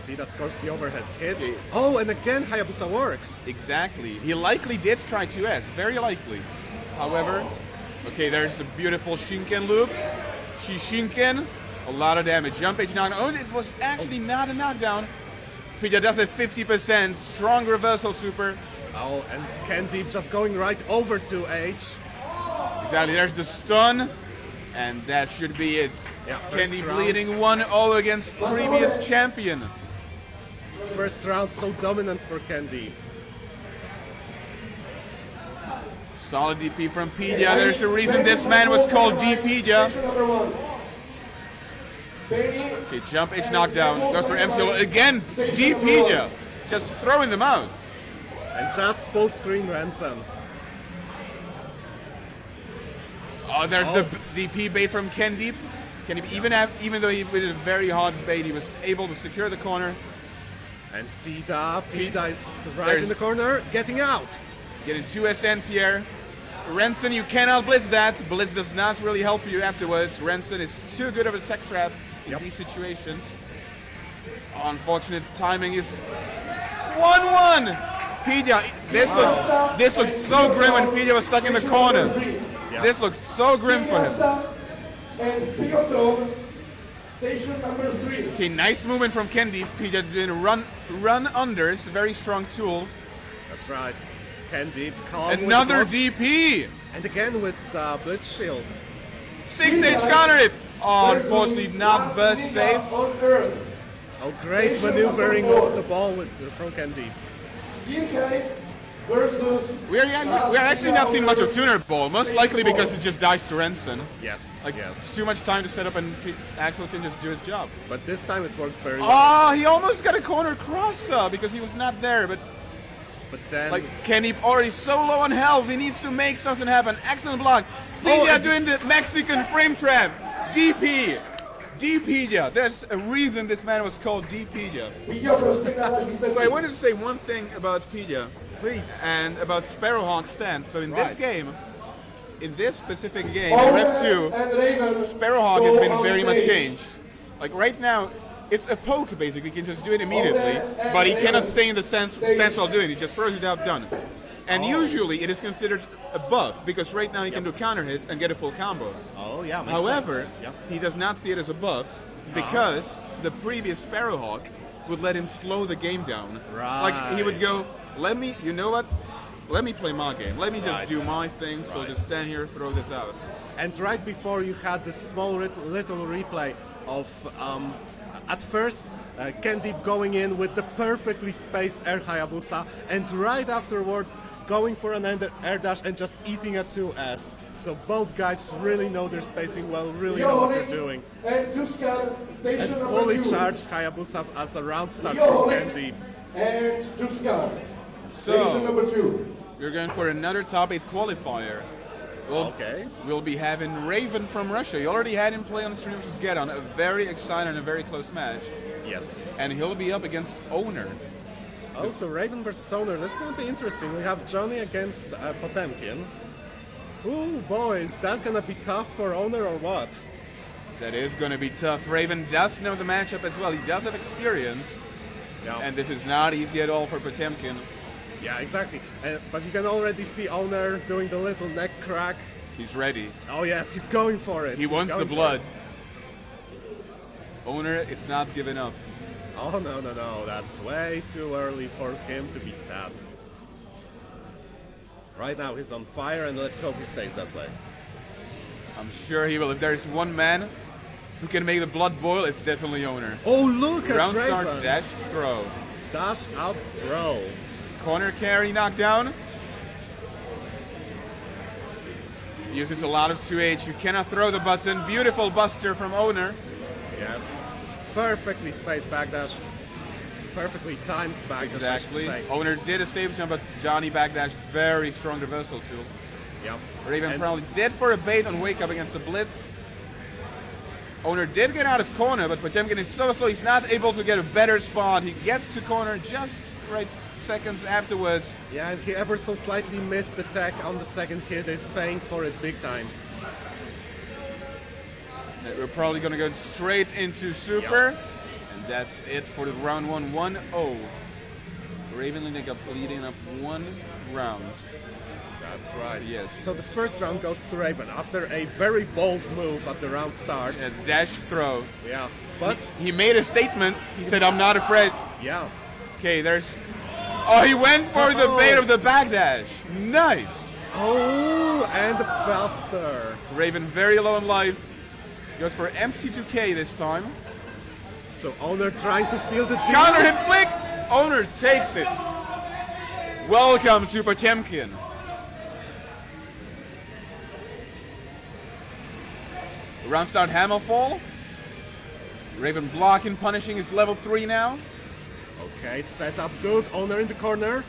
Pida scores the overhead hit. Okay. Oh, and again Hayabusa works. Exactly. He likely did try 2S, very likely. However, okay, there's a beautiful Shinken loop. Shishinken, a lot of damage. Jump H knockdown. Oh, it was actually not a knockdown. Pidya does it 50%. Strong reversal super. Oh, and Candy just going right over to H. Exactly, there's the stun. And that should be it. Yeah, first Candy round. bleeding 1-0 against previous champion. First round so dominant for Candy. Solid DP from Pidya. There's a reason this man was called D-Pidya. Station number 1. Benny. Okay, jump H knockdown. Goes for MTL again. D-Pidya. Just throwing them out. And just full screen Ransom. Oh, there's the DP bait from Kendeep. Kendeep, even though he did a very hard bait, he was able to secure the corner. And Pida is right There's- in the corner, getting out. Getting 2S anti-air. Renson, you cannot blitz that. Blitz does not really help you afterwards. Renson is too good of a tech trap in Yep. these situations. Unfortunate timing is 1-1. Pidya, this looks so grim when Pidya was stuck in the corner. This looks so grim for him. And Pigotron. Station number 3. Okay, nice movement from Kendeep. Pidya did a run under. It's a very strong tool. That's right. Candy calm with Another blocks. DP. And again with Blitz Shield. 6H counter it. Oh, unfortunately not Last burst Liga safe. on Earth. Oh, great Station maneuvering number 4. of the ball from Candy. Gearcase versus. We're actually not seeing much of Tuner Ball, most likely because it just dies to Renson. Yes, Like, yes. it's too much time to set up and Axel can just do his job. But this time it worked very well. Oh, he almost got a corner cross because he was not there, but But then, like Kendeep already so low on health, he needs to make something happen. Excellent block. Oh, Pidya and- doing the Mexican frame trap. DP. D-Pidya. There's a reason this man was called D-Pidya. Pidya prostě náš výsledek. So I wanted to say one thing about Pidya please. and about Sparrowhawk's stance. So in this Right. game, in this specific game, in Rev 2, and Raven Sparrowhawk go has been on very much stage. changed. Like right now, it's a poke basically. He can just do it immediately, but he cannot stay in the stance while doing it. He just throws it out, done. And usually it is considered a buff because right now he can do counter hit and get a full combo. Oh, yeah, makes However, sense. Yeah. he does not see it as a buff because the previous Sparrowhawk would let him slow the game down. Like he would go, you know what? Let me play my game. Let me just Right. do my thing. So Right. just stand here, throw this out. And right before you had this small little replay of at first Candeep going in with the perfectly spaced air Hayabusa, and right afterwards going for an air dash and just eating a 2S. So both guys really know their spacing well, really know what they're doing. And Tuscan, And station number fully 2. charged Hayabusa as a round start Yo, for Nick. Candeep. And Tuscan, station So number 2. we're going for another top 8 qualifier. Okay. We'll be having Raven from Russia. You already had him play on the stream versus Geddon, a very exciting and a very close match. Yes. And he'll be up against Owner. Also, Raven versus Owner, that's going to be interesting. We have Johnny against Potemkin. Ooh, boy, is that going to be tough for Owner or what? That is going to be tough. Raven does know the matchup as well. He does have experience. Yeah, And this is not easy at all for Potemkin. yeah, exactly. But you can already see Owner doing the little neck crack. He's ready. Oh yes, he's going for it. He He's wants the going for blood. it. Owner is not giving up. Oh, no, no, no. That's way too early for him to be sad. Right now he's on fire, and let's hope he stays that way. I'm sure he will. If there's one man who can make the blood boil, it's definitely Owner. Oh, look at Round start, Raven. dash, throw. Dash out throw. Corner carry knockdown. Uses a lot of 2H. You cannot throw the button. Beautiful buster from Owner. Yes. Perfectly spaced backdash. Perfectly timed backdash, I should Exactly. say. Owner did a safe jump, but Johnny backdash, very strong reversal tool. Yep. Raven And- probably did for a bait on wake up against the blitz. Owner did get out of corner, but Potemkin is so slow, he's not able to get a better spot. He gets to corner just right seconds afterwards. Yeah, and he ever so slightly missed the tech on the second hit. Is paying for it big time. We're probably going to go straight into Super. And that's it for the round 1, 1-0. Raven leading up one round. That's right. Yes. So the first round goes to Raven after a very bold move at the round start. A dash throw. Yeah. But He made a statement. He said, I'm not afraid. yeah. Okay, there's... Oh, he went for the Uh-oh. bait of the backdash. Nice. Oh, and the buster. Raven very low on life. Goes for empty 2K this time. So Owner trying to seal the deal. Counter hit flick. Owner takes it. Welcome to Potemkin. Round start hammer fall. Raven blocking, punishing is level 3 now. Okay, set up good. Owner in the corner.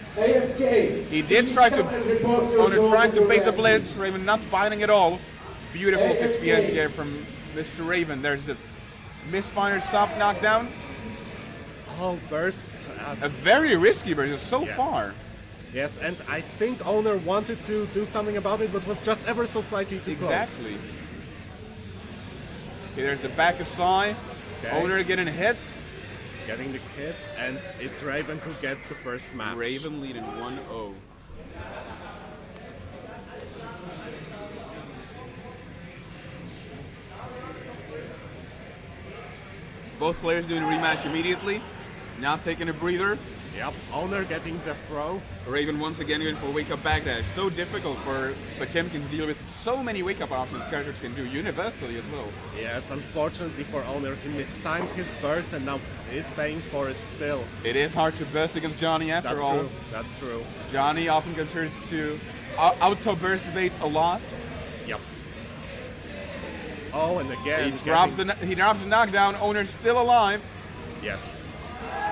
AFK. He did please try to... come and report your Owner zone trying to for bait the reactions. blitz. Raven not biting at all. Beautiful AFK. 6 here from Mr. Raven. There's the misfire soft knockdown. Oh, burst. A very risky burst so Yes. far. Yes, and I think Owner wanted to do something about it, but was just ever so slightly too close. Exactly. Okay, there's the back aside. Okay. Owner getting hit. Getting the hit, and it's Raven who gets the first match. Raven leading 1-0. Both players doing a rematch immediately. Now taking a breather. Yep, Owner getting the throw. Raven once again going for wake up backdash. So difficult for Potemkin to deal with so many wake up options characters can do universally as well. Yes, unfortunately for Owner, he mistimed his burst and now is paying for it still. It is hard to burst against Johnny after That's all. true. That's true. Johnny often considered to auto burst bait a lot. Yep. Oh, and again, He drops the knockdown. Owner still alive. yes.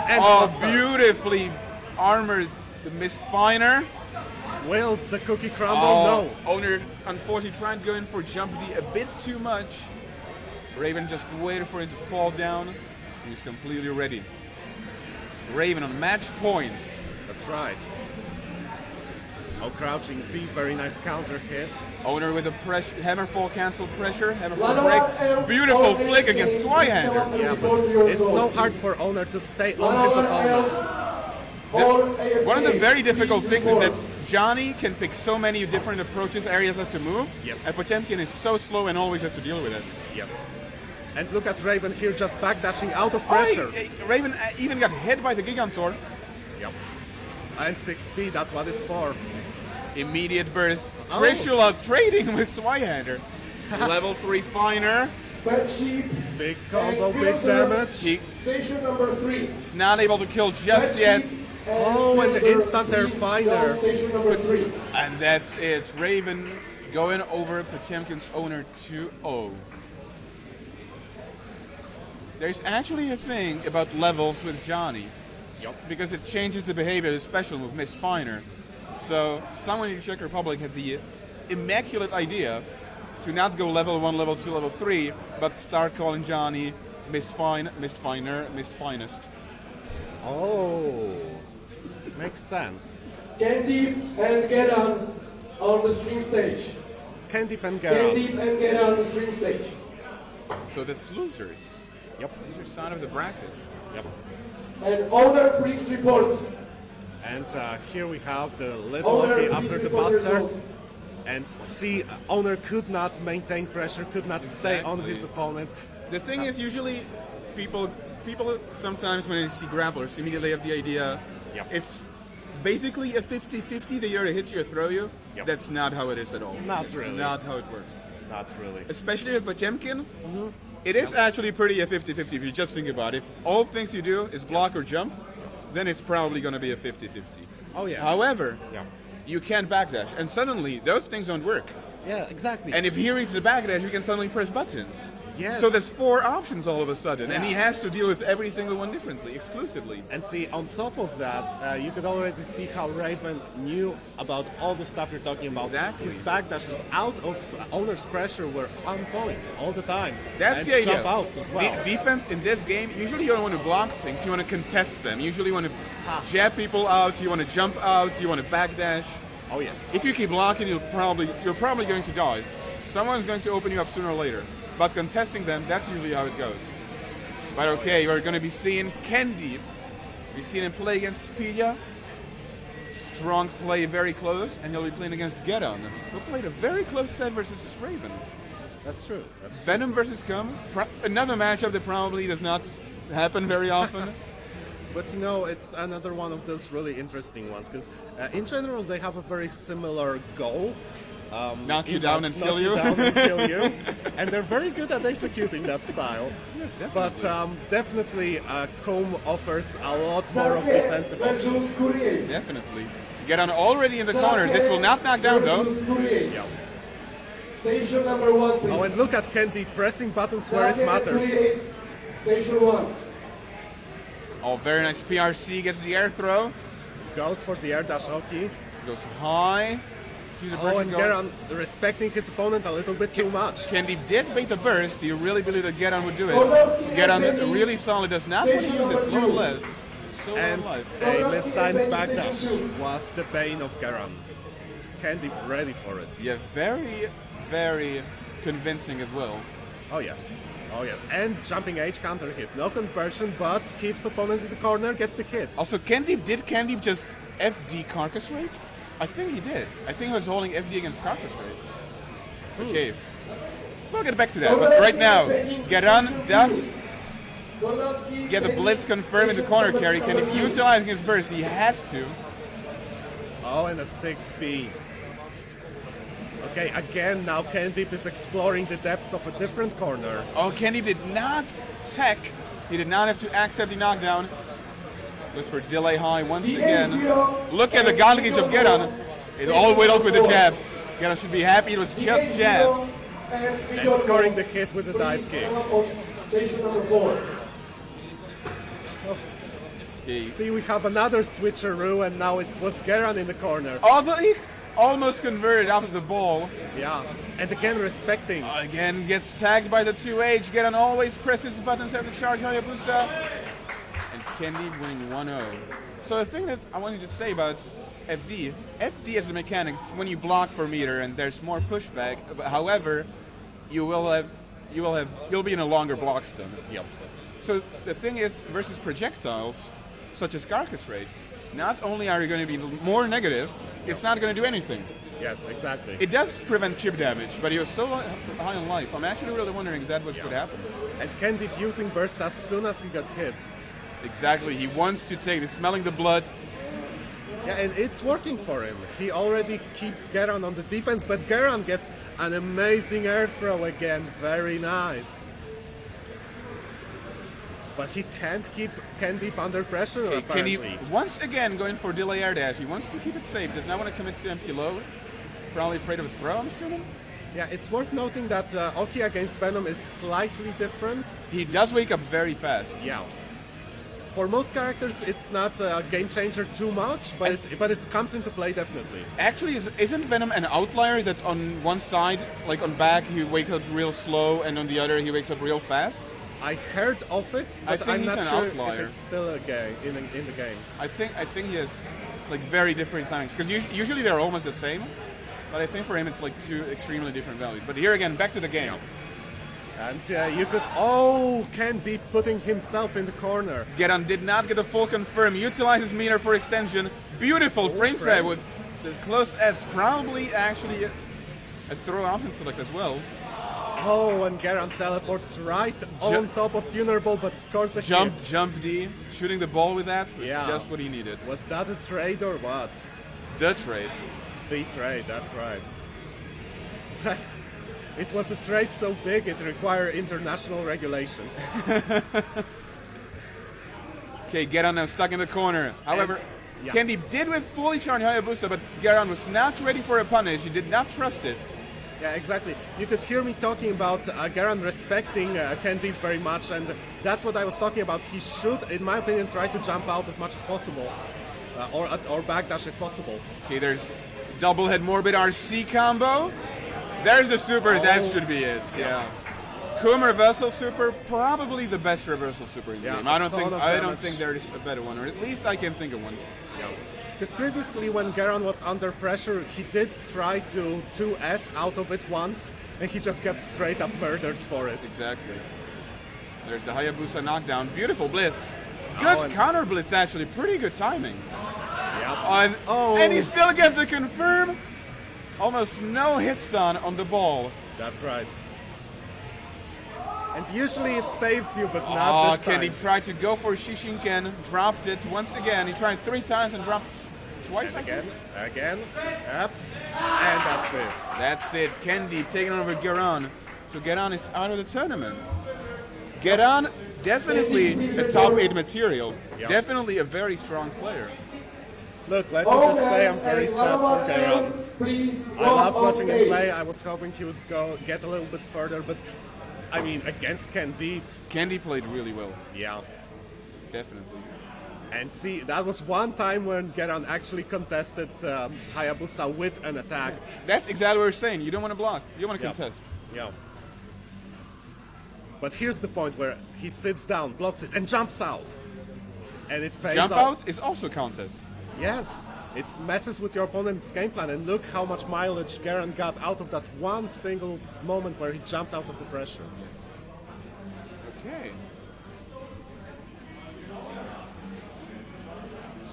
And Oh, Buster. beautifully armored the missed finer. Will the cookie crumble? Oh, No. Owner unfortunately trying to go in for jump D a bit too much. Raven just waited for him to fall down. He's completely ready. Raven on match point. That's right. Oh, crouching B, very nice counter hit. Owner with a hammer fall cancel pressure. Hammer fall Runner-up break. L, Beautiful all flick AFK, against please come and Zweihander. Yeah, report but your it's zone, so hard please. for Owner to stay on his opponent. One of the very difficult things is that Johnny can pick so many different approaches, areas how to move. Yes. And Potemkin is so slow and always has to deal with it. Yes. And look at Raven here just backdashing out of Oh, pressure. Raven even got hit by the Gigantor. Yep. And 6P, that's what it's for. Immediate burst. Oh. Trishula trading with Zweihander. Level 3 finer. Fat sheep. Big combo, and big filter. damage. He Station number 3. is not able to kill Fat just yet. sheep Oh, and the filter, instant air please finder. down Station number 3. And that's it. Raven going over Potemkin's owner 2-0. There's actually a thing about levels with Johnny. Yup. Because it changes the behavior of the special move, Missed Finer. So someone in the Czech Republic had the immaculate idea to not go level 1, level 2, level 3, but start calling Johnny Missed Fine, Missed Finer, Missed Finest. Oh, makes sense. Get deep and get on the stream stage. Candy Pen Get Geralt. deep and get on the stream stage. So that's losers. Yep, These are sign of the bracket. yep. And owner, please report. And here we have the little Owner, hockey please after the report your buster. zone. And see, Owner could not maintain pressure, could not stay on Exactly. his opponent. The thing is, usually people sometimes when they see grapplers immediately have the idea Yep. it's basically a 50-50. They either hit you or throw you. Yep. That's not how it is at all. Not It's really. not how it works. Not really. Especially with Potemkin, it is actually pretty a 50-50 if you just think about it. If all things you do is block or jump, then it's probably going to be a 50-50. Oh, yes. However, Yeah. you can't backdash, and suddenly those things don't work. Yeah, exactly. And if he reads the backdash, you can suddenly press buttons. Yes. So there's 4 options all of a sudden, and he Yeah. has to deal with every single one differently, exclusively. And see, on top of that, you could already see how Raven knew about all the stuff you're talking about. Exactly. His backdashes out of owner's pressure were on point all the time. That's and the idea. jump outs as well. Defense in this game, usually you don't want to block things, you want to contest them. Usually you want to jab people out, you want to jump out, you want to backdash. Oh yes. If you keep blocking, you're probably going to die. Someone's going to open you up sooner or later. But contesting them, that's usually how it goes. But okay, you're going to be seeing Kendi. We've seen him play against Speedia. Strong play, very close, and he'll be playing against Geddon, who played a very close set versus Raven. That's true. That's true. Venom versus Cum, another matchup that probably does not happen very often. But you know, it's another one of those really interesting ones because in general they have a very similar goal. Knock you in down that and kill you. knock down and kill you. And they're very good at executing that style. Yes, But definitely, Comb offers a lot more of defensive options. Definitely. Geddon already in the corner. This will not knock down though. Station number 1, please. Oh, and look at Kendi pressing buttons where it matters. Station 1. Oh, very nice PRC, gets the air throw. Goes for the air dash Oki. Goes high. He's a Oh, person and going. Geran respecting his opponent a little bit too much. Kendi did bait the burst. He really believed that Geddon would do it. Geddon really solid, does not want to use it. Lower left. So low And life. a mistimed backdash was the bane of Geran. Kendi ready for it. Yeah, very, very convincing as well. Oh yes. Oh yes. And jumping H counter hit. No conversion, but keeps opponent in the corner, gets the hit. Also, did Kendi just FD Carcass Rate? I think he did. I think he was holding FD against Carcass Rate. Okay. We'll get back to that, but right now, Geddon does get the blitz confirmed in the corner carry. Kendi utilizing his burst, he has to. Oh, and a 6B. Okay, again, now Kendi is exploring the depths of a different corner. Oh, Kendi did not tech. He did not have to accept the knockdown. Goes for delay high once again. Look at the gauntlet gauge of Geddon. It all whittles with the jabs. Geddon should be happy it was just jabs. And scoring the hit with the dive kick. Station number 4. Okay. See, we have another switcheroo, and now it was Geran in the corner. Although he almost converted out of the ball. Yeah, and again respecting. Again gets tagged by the 2H. Geddon always presses buttons at the charge Hayabusa. And Kendi winning 1-0. So the thing that I wanted to say about FD as a mechanic, it's when you block for meter and there's more pushback. However, you'll be in a longer block stun. Yep. So the thing is, versus projectiles, such as Carcass Rate, not only are you going to be more negative, it's not going to do anything. Yes, exactly. It does prevent chip damage, but he was so high on life. I'm actually really wondering if that was what happened. And Kendi using burst as soon as he got hit. Exactly, he wants to take, he's smelling the blood. Yeah, and it's working for him. He already keeps Geran on the defense, but Geran gets an amazing air throw again. Very nice. But he can't keep Kendi under pressure, apparently. Kendi once again going for delay air dash. He wants to keep it safe, does not want to commit to empty low. Probably afraid of a throw, I'm assuming. Yeah, it's worth noting that Oki against Venom is slightly different. He does wake up very fast. Yeah. For most characters, it's not a game changer too much, but it comes into play definitely. Actually, isn't Venom an outlier that on one side, like on back, he wakes up real slow, and on the other, he wakes up real fast? I heard of it, I but think I'm he's not an sure outlier. if it's still a game in the game. I think he has like very different timings because usually they're almost the same, but I think for him it's like two extremely different values. But here again, back to the game. And you could Kendi putting himself in the corner. Geddon did not get a full confirm. Utilizes meter for extension. Beautiful frame trap with as close as probably actually a throw option select as well. Oh, and Garan teleports right on top of Tuner Ball, but scores a hit. Jump D, shooting the ball with that was Yeah. just what he needed. Was that a trade or what? The trade. The trade, that's right. It was a trade so big it required international regulations. Okay, Garan now stuck in the corner. However, yeah. Candy did with fully charged Hayabusa, but Garan was not ready for a punish. He did not trust it. Yeah, exactly. You could hear me talking about Garan respecting Candy very much, and that's what I was talking about. He should, in my opinion, try to jump out as much as possible, or backdash if possible. Okay, there's double head Morbid RC combo. There's the super. That should be it. Yeah. Kum reversal super, probably the best reversal super in the game. I don't think there is a better one, or at least I can think of one. Because previously, when Garan was under pressure, he did try to 2S out of it once, and he just got straight up murdered for it. Exactly. There's the Hayabusa knockdown. Beautiful blitz. Good counter blitz, actually. Pretty good timing. Yep. And he still gets the confirm. Almost no hit stun on the ball. That's right. And usually it saves you, but not this time. He tried to go for Shishinken, dropped it once again. He tried 3 times and dropped twice. And again, yep. And that's it. That's it. Candy taking over Garan. So Garan is out of the tournament. Garan, definitely a top 8 material. Yep. Definitely a very strong player. Look, let me just say I'm very sad for Garan. I loved watching him play. I was hoping he would get a little bit further, but I mean, against Candy played really well. Yeah. Definitely. And see, that was one time when Garan actually contested Hayabusa with an attack. That's exactly what we're saying. You don't want to block. You want to Yep. contest. Yeah. But here's the point where he sits down, blocks it, and jumps out. And it pays Jump off. out is also contest. Yes. It messes with your opponent's game plan, and look how much mileage Garan got out of that one single moment where he jumped out of the pressure. Okay.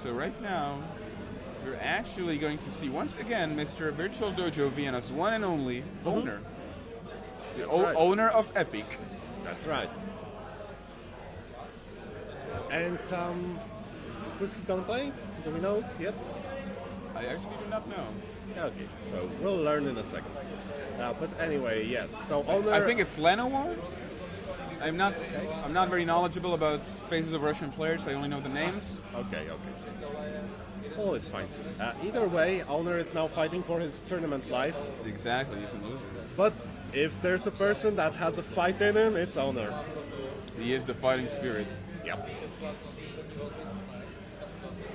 So right now, we're actually going to see once again Mr. Virtual Dojo Vienna's one and only owner. The That's right. owner of Epic. That's right. And who's he gonna play? Do we know yet? I actually do not know. Okay, so we'll learn in a second. But anyway, yes. So owner. I think it's Lenoir. I'm not very knowledgeable about faces of Russian players. I only know the names. Okay. Well, it's fine. Either way, owner is now fighting for his tournament life. Exactly, he's a loser. But if there's a person that has a fight in him, it's owner. He is the fighting spirit. Yep.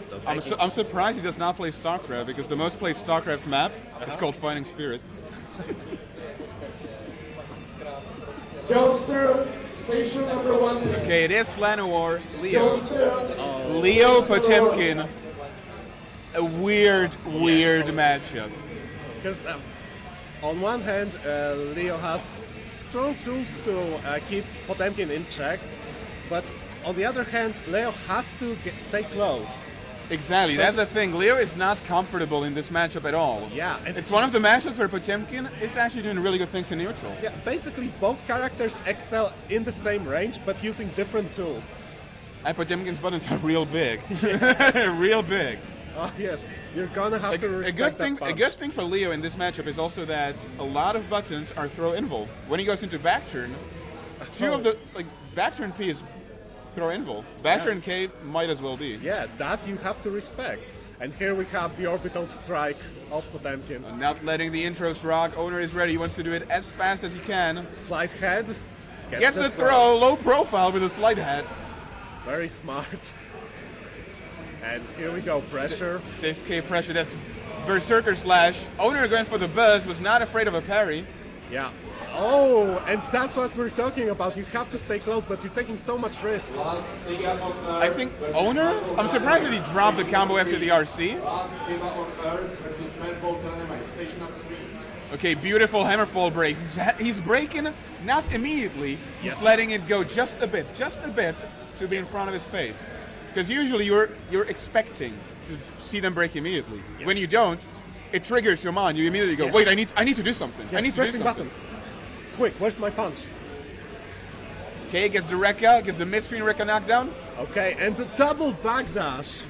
So I'm surprised he does not play StarCraft, because the most played StarCraft map is called Fighting Spirit. Jokester, station number 1. Okay, it is Lenoir, Leo. Jokester. Leo Potemkin. A weird matchup. Because on one hand, Leo has strong tools to keep Potemkin in check, but on the other hand, Leo has to stay close. Exactly, So- that's the thing. Leo is not comfortable in this matchup at all. Yeah, It's one of the matches where Potemkin is actually doing really good things in neutral. Yeah, basically both characters excel in the same range, but using different tools. And Potemkin's buttons are real big. Real big. Oh yes, you're gonna have to respect that A punch. good thing for Leo in this matchup is also that a lot of buttons are throw invul. When he goes into back turn, two of the back turn P is throw invul. Back turn K might as well be. Yeah, that you have to respect. And here we have the orbital strike of Potemkin. Not letting the intros rock. Owner is ready. He wants to do it as fast as he can. Slide head. Gets the throw. Low profile with a slide head. Very smart. And here we go, pressure. 6K pressure. That's Berserker Slash. Owner going for the buzz. Was not afraid of a parry. Yeah. Oh, and that's what we're talking about. You have to stay close, but you're taking so much risks. I think Owner, I'm surprised that he dropped the combo after the RC. Okay, beautiful hammerfall breaks. He's breaking, not immediately. He's Yes. letting it go just a bit to be in front of his face. Because usually you're expecting to see them break immediately. Yes. When you don't, it triggers your mind. You immediately go, Yes. wait, I need to do something. Yes, I need to do pressing something. buttons. Quick, where's my punch? Okay, gets the Rekka, gets the mid-screen Rekka knockdown. Okay, and the double backdash.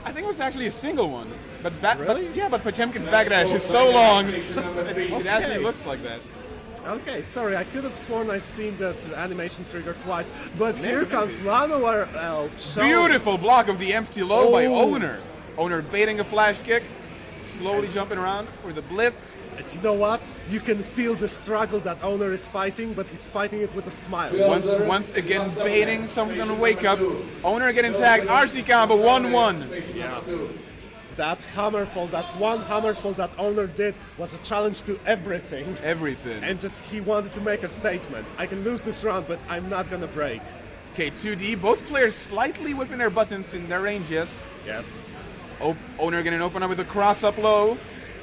I think it was actually a single one. But Really? but Potemkin's backdash is so long that it actually looks like that. Okay, sorry, I could have sworn I seen the animation trigger twice. But here comes Llanowar Elf. Beautiful block of the empty low by Oh. Owner. Owner baiting a flash kick, slowly jumping around for the blitz. And you know what? You can feel the struggle that Owner is fighting, but he's fighting it with a smile. Once again baiting something on the wake up. Owner getting tagged. RC combo 1-1. Yeah. That hammerfall, that one hammerfall that Owner did was a challenge to everything. Everything. And just he wanted to make a statement. I can lose this round, but I'm not gonna break. Okay, 2D. Both players slightly within their buttons in their ranges. Yes. Owner getting open up with a cross up low.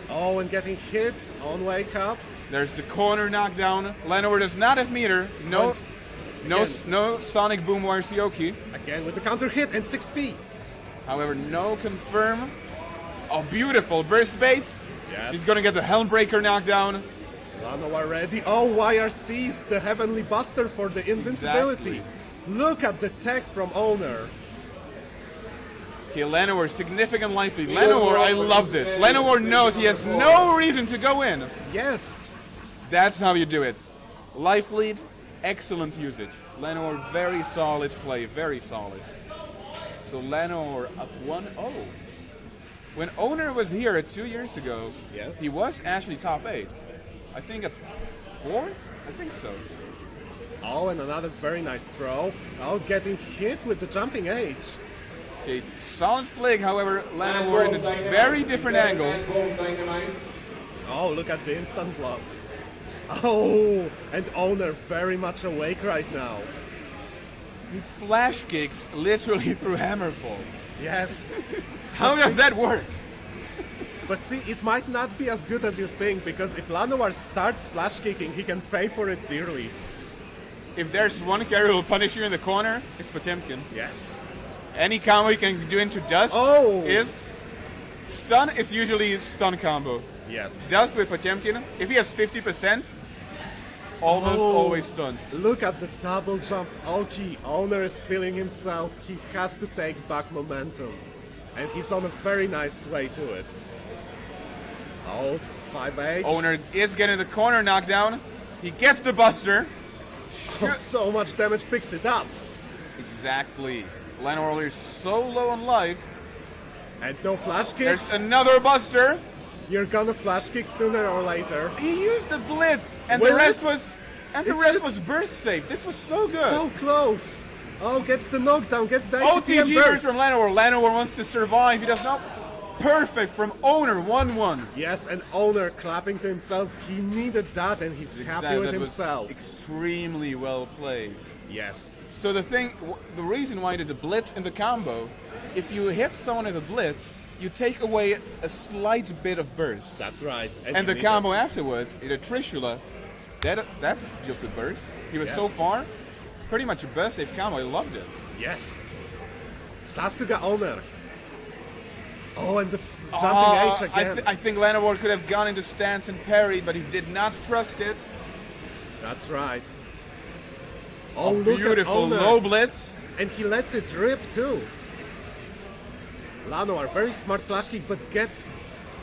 Oh, and getting hit on wake up. There's the corner knockdown. Llanowar does not have meter. No Sonic Boom Warsioki. Again with the counter hit and 6P. However, no confirm. Oh, beautiful burst bait. Yes. He's gonna get the Helmbreaker knockdown. Llanowar ready. Oh, YRC's the Heavenly Buster for the invincibility. Exactly. Look at the tech from Owner. Okay, Llanowar, significant life lead. Llanowar, I love this. Llanowar knows he has no reason to go in. Yes. That's how you do it. Life lead, excellent usage. Llanowar, very solid play, very solid. So Llanowar up 1-0. When Owner was here 2 years ago, Yes. he was actually top 8. I think at 4th? I think so. Oh, and another very nice throw. Oh, getting hit with the jumping H. A solid flick, however, Llanowar in a very different angle. Oh, look at the instant blocks. Oh, and Owner very much awake right now. He flash kicks literally through Hammerfall. Yes. How does that work? But see, it might not be as good as you think, because if Llanowar starts flash kicking, he can pay for it dearly. If there's one carry who will punish you in the corner, it's Potemkin. Yes. Any combo you can do into Dust is... Stun is usually stun combo. Yes. Dust with Potemkin, if he has 50%, almost always stuns. Look at the double jump. Okay, Owner is feeling himself. He has to take back momentum. And he's on a very nice way to it. Oh, 5H. Owner is getting the corner knockdown. He gets the Buster. Oh, so much damage picks it up. Exactly. Llanowar is so low on life. And no flash There's kicks. another Buster. You're gonna flash kick sooner or later. He used the Blitz, and Will the rest it? was burst safe. This was so good. So close. Oh, gets the knockdown, gets the ICT and OTG burst. from Llanowar. Llanowar wants to survive. He does not. Perfect from Owner, 1-1. Yes, and Owner clapping to himself. He needed that, and he's happy with That was himself. extremely well played. Yes. So the reason why I did the Blitz in the combo, if you hit someone with a Blitz, you take away a slight bit of burst. That's right. And you the need combo afterwards, in a Trishula, that's just a burst. He was so Yes. far, pretty much a burst safe combo. I loved it. it. Yes. Sasuga Owner. Oh, and the jumping H again. I think Llanowar could have gone into stance and parried, but he did not trust it. That's right. Oh, look at Beautiful Owner. low blitz. And he lets it rip too. Llanowar, very smart flash kick, but gets...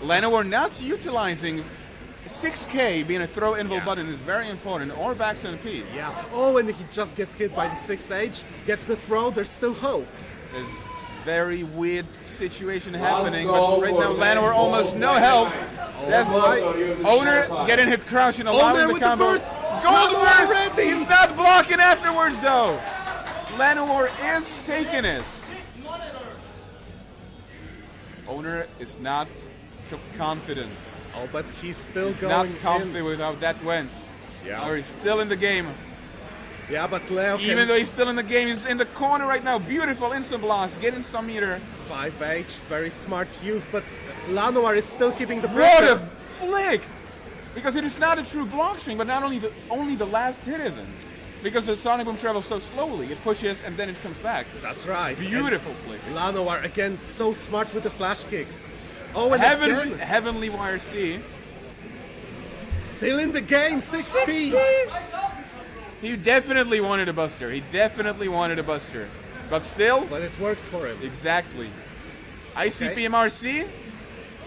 Llanowar not utilizing 6K being a throw invul button is very important, or back to P. Yeah. Oh, and he just gets hit by the 6H, gets the throw, there's still hope. There's very weird situation happening, but right now Llanowar almost no help. That's why Owner getting hit crouching, allowing Owner the with combo. the burst. Gold Llanowar burst! ready. He's not blocking afterwards though. Llanowar is taking it. Owner is not confident. Oh, but he's still He's going not confident with how that went. Yeah. Or he's still in the game. Yeah, but Leo can... Even though he's still in the game, he's in the corner right now. Beautiful instant blast, getting some meter. 5H, very smart use, but Llanowar is still keeping the What pressure. a flick! Because it is not a true block swing, but not only the last hit isn't. Because the Sonic Boom travels so slowly, it pushes and then it comes back. That's right. Beautiful flick. And Llanowar, again, so smart with the flash kicks. Oh, and Heavenly, again, Heavenly YRC. Still in the game, 6P. He definitely wanted a buster. He definitely wanted a buster. But still, But it works for him. exactly. ICPM-RC.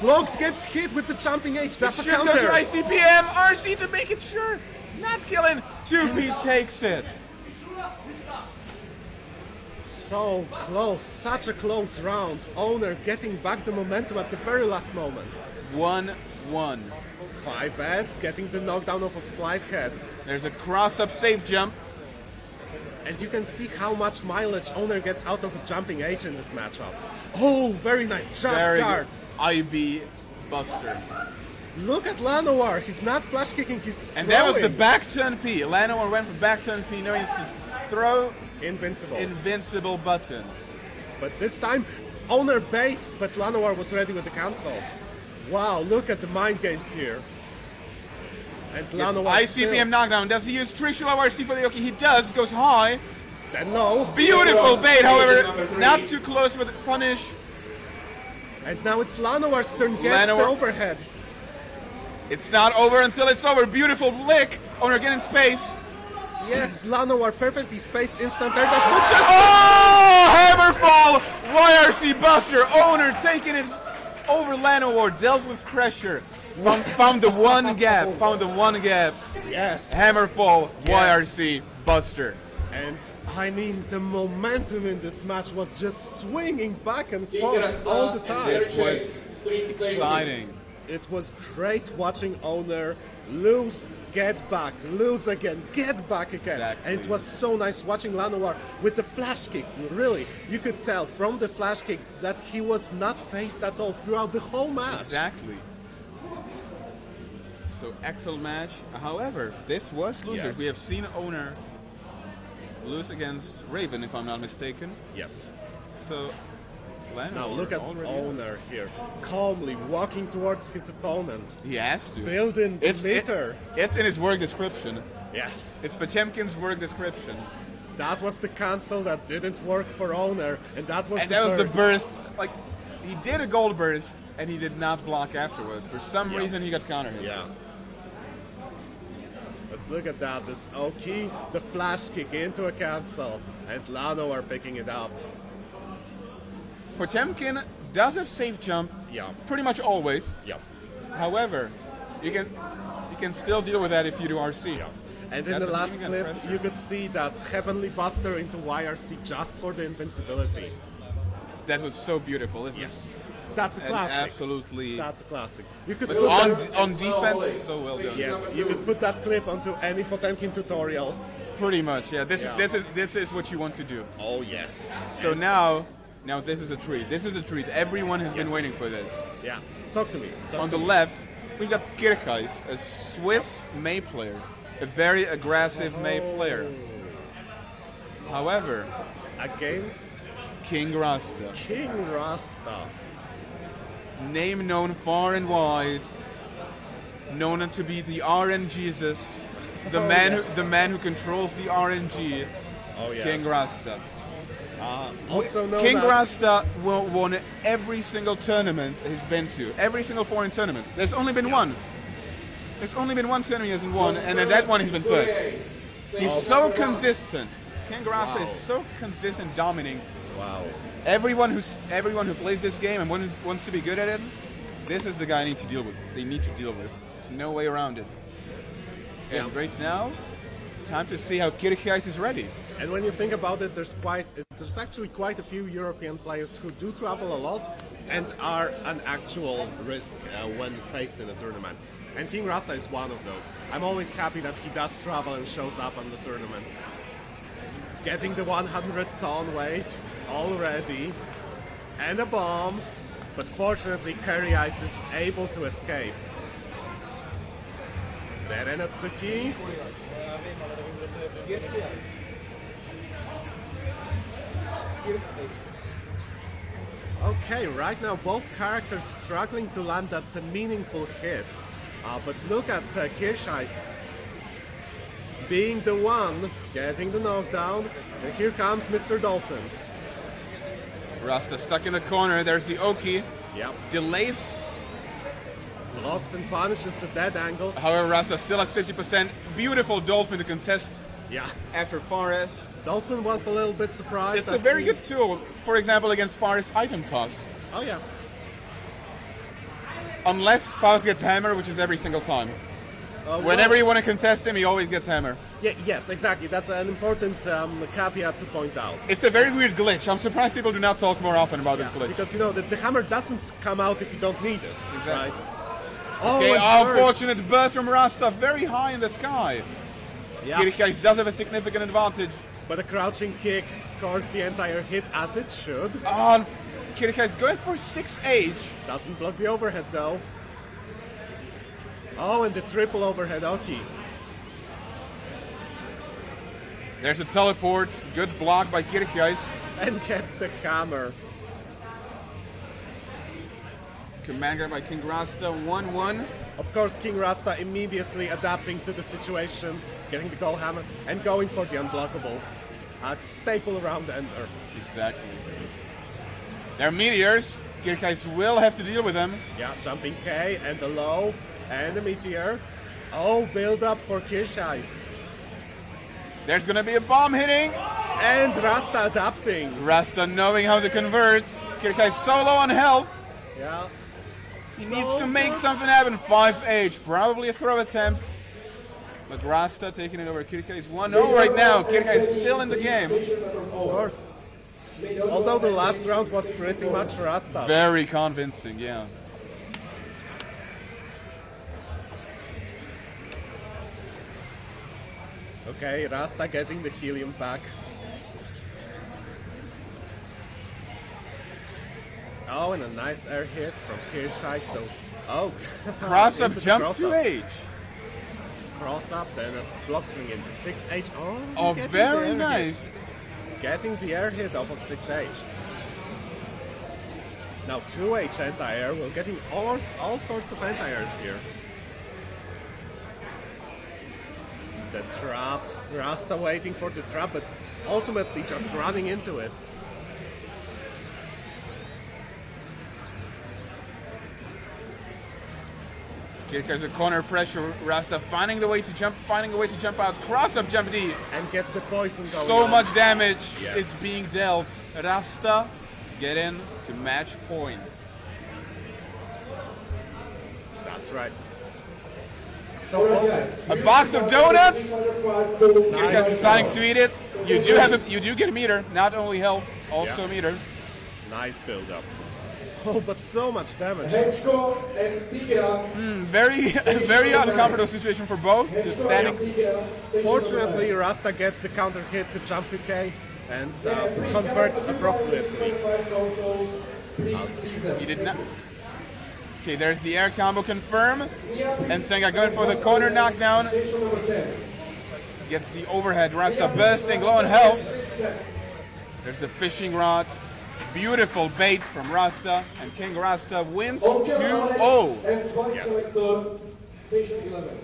Blocked gets hit with the jumping H. That's a Should go to counter. ICPM-RC to make it sure. Not killing. 2P takes it. So close, such a close round. Owner getting back the momentum at the very last moment. 1-1. 5S getting the knockdown off of Slide Head. There's a cross-up safe jump. And you can see how much mileage Owner gets out of a jumping H in this matchup. Oh, very nice. Just Very guard. good. IB buster. Look at Lanoir. He's not flash kicking, he's And that was the throwing. back turn P. Lanoir went for back turn P, knowing it's his throw Invincible. invincible button. But this time, Owner baits, but Lanoir was ready with the cancel. Wow, look at the mind games here. And Lanoir ICPM knockdown. Does he use Triple RC for the Oki? He does. Goes high. then no. Beautiful bait, however, not too close for the punish. And now it's Lanoir's turn, gets the Lanoir- overhead. It's not over until it's over. Beautiful blick. Owner getting space. Yes, Lanoir perfectly spaced instant air dash, but just Oh! Hammerfall! YRC Buster. Owner taking it over Lanoir. Dealt with pressure. Found the one gap. Found the one gap. yes. Hammerfall. Yes. YRC Buster. And I mean, the momentum in this match was just swinging back and forth all the time. This was exciting. It was great watching Owner lose, get back, lose again, get back again. Exactly. And it was so nice watching Lanoir with the flash kick. Really, you could tell from the flash kick that he was not phased at all throughout the whole match. Exactly. So excellent match. However, this was losers. Yes. We have seen Owner lose against Raven, if I'm not mistaken. Yes. So Lanoir Now look at already- Owner here, calmly walking towards his opponent. He has to. Building the It's meter. it's in his work description. Yes. It's Potemkin's work description. That was the cancel that didn't work for Owner, and that was And the that was burst. the burst. Like, he did a gold burst, and he did not block afterwards. For some Yeah. reason, he got counter hit. Yeah. But look at that, this Oki, the flash kick into a cancel, and Lanoir picking it up. Potemkin does have safe jump, Yeah. pretty much always. Yeah. However, you can still deal with that if you do RC. Yeah. And in That's the a last thing, clip, pressure. you could see that Heavenly Buster into YRC just for the invincibility. That was so beautiful, isn't Yes. That's a it? And classic. absolutely. That's a classic. You could put On, that, on defense, so well done. yes, you could put that clip onto any Potemkin tutorial. Pretty much, yeah. Yeah. This is what you want to do. Oh yes. So now this is a treat. This is a treat. Everyone has been Yes. waiting for this. Yeah. Talk to me. Talk On to the me. left, we've got Kirchheis, a Swiss May player, a very aggressive May player. However, Against King Rasta, King Rasta. name known far and wide, known to be the RN Jesus, the Oh, man yes. the man who controls the RNG, Oh yes. King Rasta. Also known King as Rasta won every single tournament he's been to, every single foreign tournament. There's only been one. There's only been one tournament he hasn't won, and at that one he's been third. He's so consistent. King Rasta is so consistent, dominating. Wow. Everyone who plays this game and wants to be good at it, this is the guy I need to deal with. They need to deal with. There's no way around it. And Yeah. right now, it's time to see how Kirchheis is ready. And when you think about it, there's actually quite a few European players who do travel a lot and are an actual risk when faced in a tournament. And King Rasta is one of those. I'm always happy that he does travel and shows up on the tournaments. Getting the 100-ton weight already, and a bomb, but fortunately Curry Ice is able to escape. Berenatsuki. Okay, right now both characters struggling to land that meaningful hit. But look at Kirchheis being the one getting the knockdown. And here comes Mr. Dolphin. Rasta stuck in the corner. There's the Oki. Yep. Delays Blocks and punishes the dead angle. However, Rasta still has 50%. Beautiful Dolphin to contest Yeah. after Fares. Dolphin was a little bit surprised. It's a that very he- good tool, for example, against Fares' item toss. Oh yeah. Unless Faust gets hammer, which is every single time. Well, Whenever you want to contest him, he always gets hammer. yes, exactly. That's an important caveat to point out. It's a very weird glitch. I'm surprised people do not talk more often about this glitch. Because you know the hammer doesn't come out if you don't need it. Exactly. Right? Okay, and burst. unfortunate burst from Rasta, very high in the sky. Yeah. Kirchheis does have a significant advantage. But a crouching kick scores the entire hit as it should. Oh, Kirchheis going for 6H. Doesn't block the overhead though. Oh, and the triple overhead Oki. There's a teleport. Good block by Kirchheis. And gets the hammer. Command grab by King Rasta, 1-1. Of course, King Rasta immediately adapting to the situation, getting the goal hammer, and going for the unblockable. Staple around ender. Exactly. There are meteors. Kirchheis will have to deal with them. Yeah, jumping K and the low and the meteor. Oh, build up for Kirchheis. There's gonna be a bomb hitting. And Rasta adapting. Rasta knowing how to convert. Kirchheis so low on health. Yeah. He needs to make something happen. 5H, probably a throw attempt. But Rasta taking it over. Kirchheis 1-0 right now. Kirchheis still in the game. Of course. Although the last round was pretty much Rasta's. Very convincing, yeah. Okay, Rasta getting the helium back. Oh, and a nice air hit from Kirchheis. So, oh, Cross up into the jump cross to up. H. Cross up, then a block swing into 6H. Oh, getting the very air nice. hit. Getting the air hit off of 6H. Now 2H anti-air. We're getting all sorts of anti-airs here. The trap. Rasta waiting for the trap, but ultimately just running into it. Kirchheis a corner pressure. Rasta finding a way to jump out. Cross up jump D. And gets the poison going So on. much damage Yes. is being dealt. Rasta get in to match point. That's right. So, A box of donuts. Kirchheis deciding to eat it. You do get a meter, not only health, also Yeah. meter. nice build up. Oh, but so much damage. Hečko and Tigra. Very uncomfortable situation for both. Just standing. Fortunately, Rasta gets the counter hit to jump to K and converts appropriately. He did not. Okay, there's the air combo confirm. And Senga going for the corner knockdown. Gets the overhead. Rasta bursting, low on health. There's the fishing rod. Beautiful bait from Rasta. And King Rasta wins 2-0. Yes.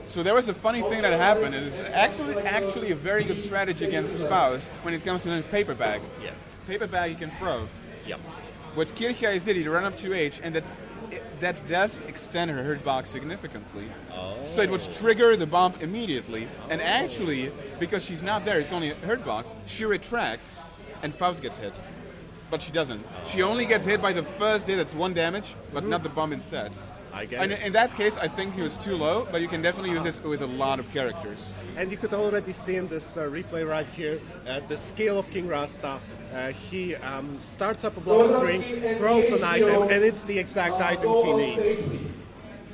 So there was a funny thing that happened. It is actually a very good strategy against Faust when it comes to his paper bag. Yes. Paper bag he can throw. Yep. What Kirchheis did, he ran up to H, and that does extend her hurt box significantly. So it would trigger the bomb immediately. And actually, because she's not there, it's only a hurt box, she retracts, and Faust gets hit. But she doesn't. She only gets hit by the first hit, that's 1 damage, but not the bomb instead. I get And it. in that case, I think he was too low, but you can definitely use this with a lot of characters. And you could already see in this replay right here the skill of King Rasta. He starts up a block string, throws an item, and it's the exact item he needs.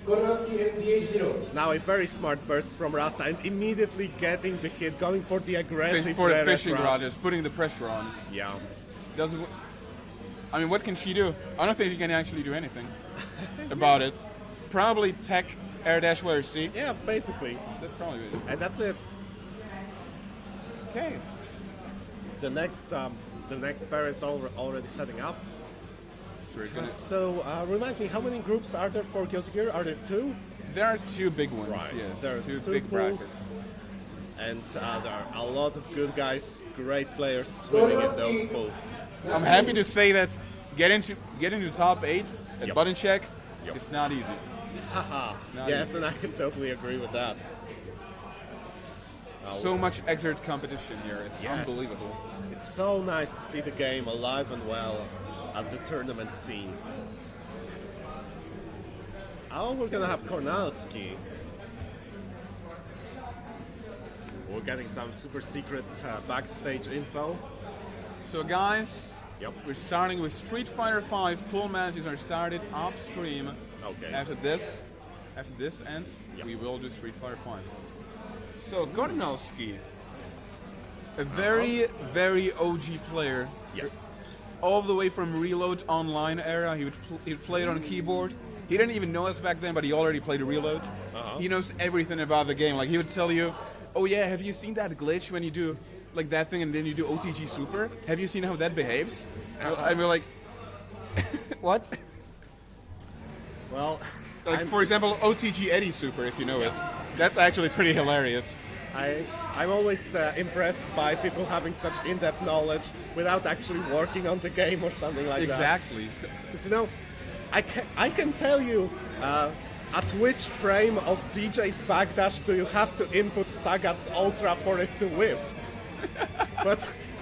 Kornanski and DH0. Now a very smart burst from Rasta and immediately getting the hit, going for the aggressive For the red fishing Rasta. rod, just putting the pressure on. Yeah. Doesn't. I mean, what can she do? I don't think she can actually do anything about it. Probably tech air dash where C. Yeah, basically. That's probably it. And that's it. Okay. The next pair is already setting up. So we're gonna, So remind me, how many groups are there for Guilty Gear? Are there 2? there are 2 big ones. Right. Yes. There are 2 2 big brackets. pools. And there are a lot of good guys, great players swimming in those pools. I'm happy to say that getting to top 8 at Yep. button check Yep. is not easy. Haha. Nice. Yes, and I can totally agree with that. So much exert competition here. It's Yes. unbelievable. It's so nice to see the game alive and well at the tournament scene. Oh, we're gonna have Kornalski. We're getting some super secret backstage info. So guys, Yep. we're starting with Street Fighter V. Pool matches are started off stream. Okay. After this ends, Yep. we will do Street Fighter V. So Kornalski, a very, very OG player. Yes. All the way from Reload Online era, he would play it on keyboard. He didn't even know us back then, but he already played Reload. Uh-huh. He knows everything about the game. Like he would tell you, "Oh yeah, have you seen that glitch when you do like that thing and then you do OTG Super? Have you seen how that behaves?" And we're like, "What?" Well, Like for example, OTG Eddie Super, if you know it. That's actually pretty hilarious. I'm always impressed by people having such in-depth knowledge without actually working on the game or something like that. Exactly. Because you know, I can tell you at which frame of DJ's backdash do you have to input Sagat's Ultra for it to whiff.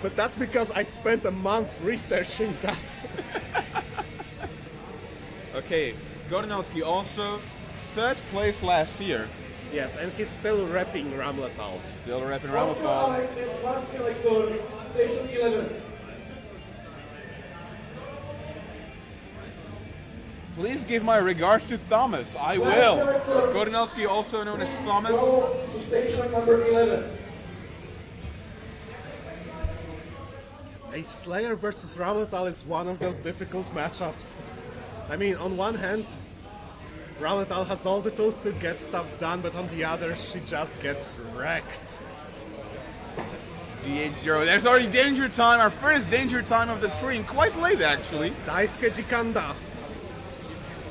but that's because I spent a month researching that. Okay, Kornalski also third place last year. Yes, and he's still repping Ramlethal. Still repping Welcome to Ramlethal. Alex and Swan Selector, Station 11. Please give my regards to Thomas. I will. Kornalski, also known as Thomas. Go to station number 11. A Slayer versus Ramlethal is one of those difficult matchups. I mean, on one hand, Ramlethal has all the tools to get stuff done, but on the other, she just gets wrecked. DH0. There's already danger time. Our first danger time of the stream. Quite late, actually. Daisuke Jikanda.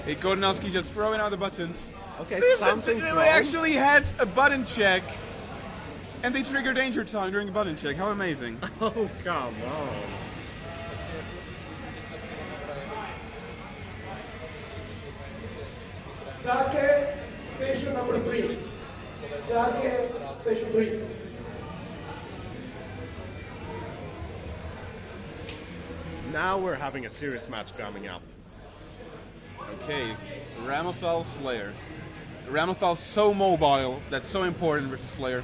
Hey, Kornalski just throwing out the buttons. Okay, They something's wrong. actually had a button check, and they trigger danger time during a button check. How amazing. Oh, come on. Zake, station number 3. Zake, station 3. Now we're having a serious match coming up. Okay, Ramlethal Slayer. Ramlethal's so mobile, that's so important versus Slayer.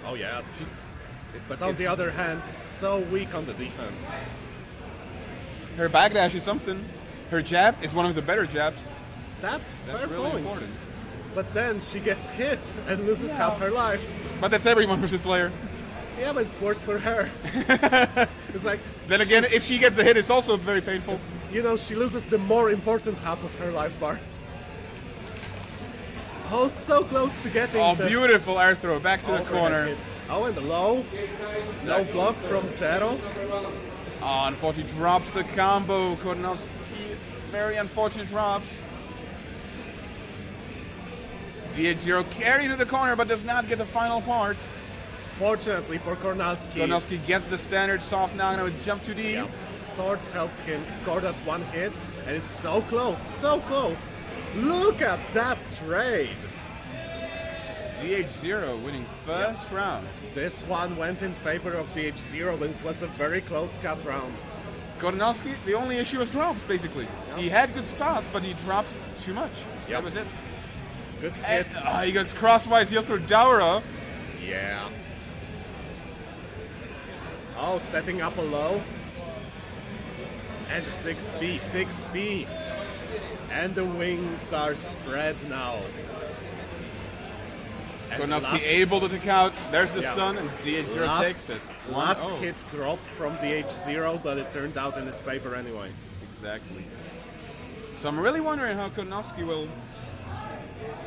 Oh, yes. But on the other hand, so weak on the defense. Her backdash is something. Her jab is one of the better jabs. That's That's fair really point. important. But then she gets hit and loses half her life. But that's everyone versus Slayer. Yeah, but it's worse for her. It's like, Then again, if she gets the hit, it's also very painful. you know, she loses the more important half of her life bar. Oh, so close to getting Oh, the beautiful air throw back to the overhead corner. hit. Oh, and the low. No block from Jero. Oh, unfortunately, drops the combo. Kornalski, very unfortunate drops. DH0 carries to the corner, but does not get the final part. Fortunately for Kornalski, Kornalski gets the standard soft now with jump 2D. yeah, Sword helped him score that one hit, and it's so close, so close. Look at that trade. DH0 winning first round. This one went in favor of DH0, but it was a very close cut round. Kornalski, the only issue was drops, basically. He had good spots, but he drops too much. Yep. That was it. Good hit. And he goes crosswise heel through Daura. Yeah. Oh, setting up a low. And 6B, 6B. And the wings are spread now. And Kornalski able to take out. There's the Yeah. stun, and DH0 last- takes it. Last 1-0. hit dropped from DH0, but it turned out in his favor anyway. Exactly. So I'm really wondering how Kornalski will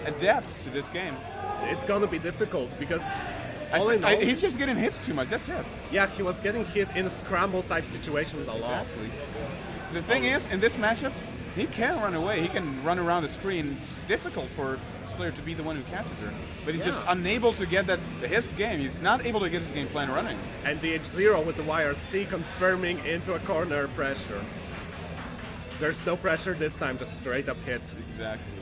adapt to this game. It's gonna be difficult because all in all, He's just getting hits too much. That's it. yeah, he was getting hit in scramble type situations a lot. Exactly. The thing is, in this matchup, he can run away. He can run around the screen. It's difficult for Slayer to be the one who catches her. But he's just Yeah. unable to get his game. He's not able to get his game plan running. And DH0 with the YRC confirming into a corner pressure. There's no pressure this time, just straight up hit. Exactly.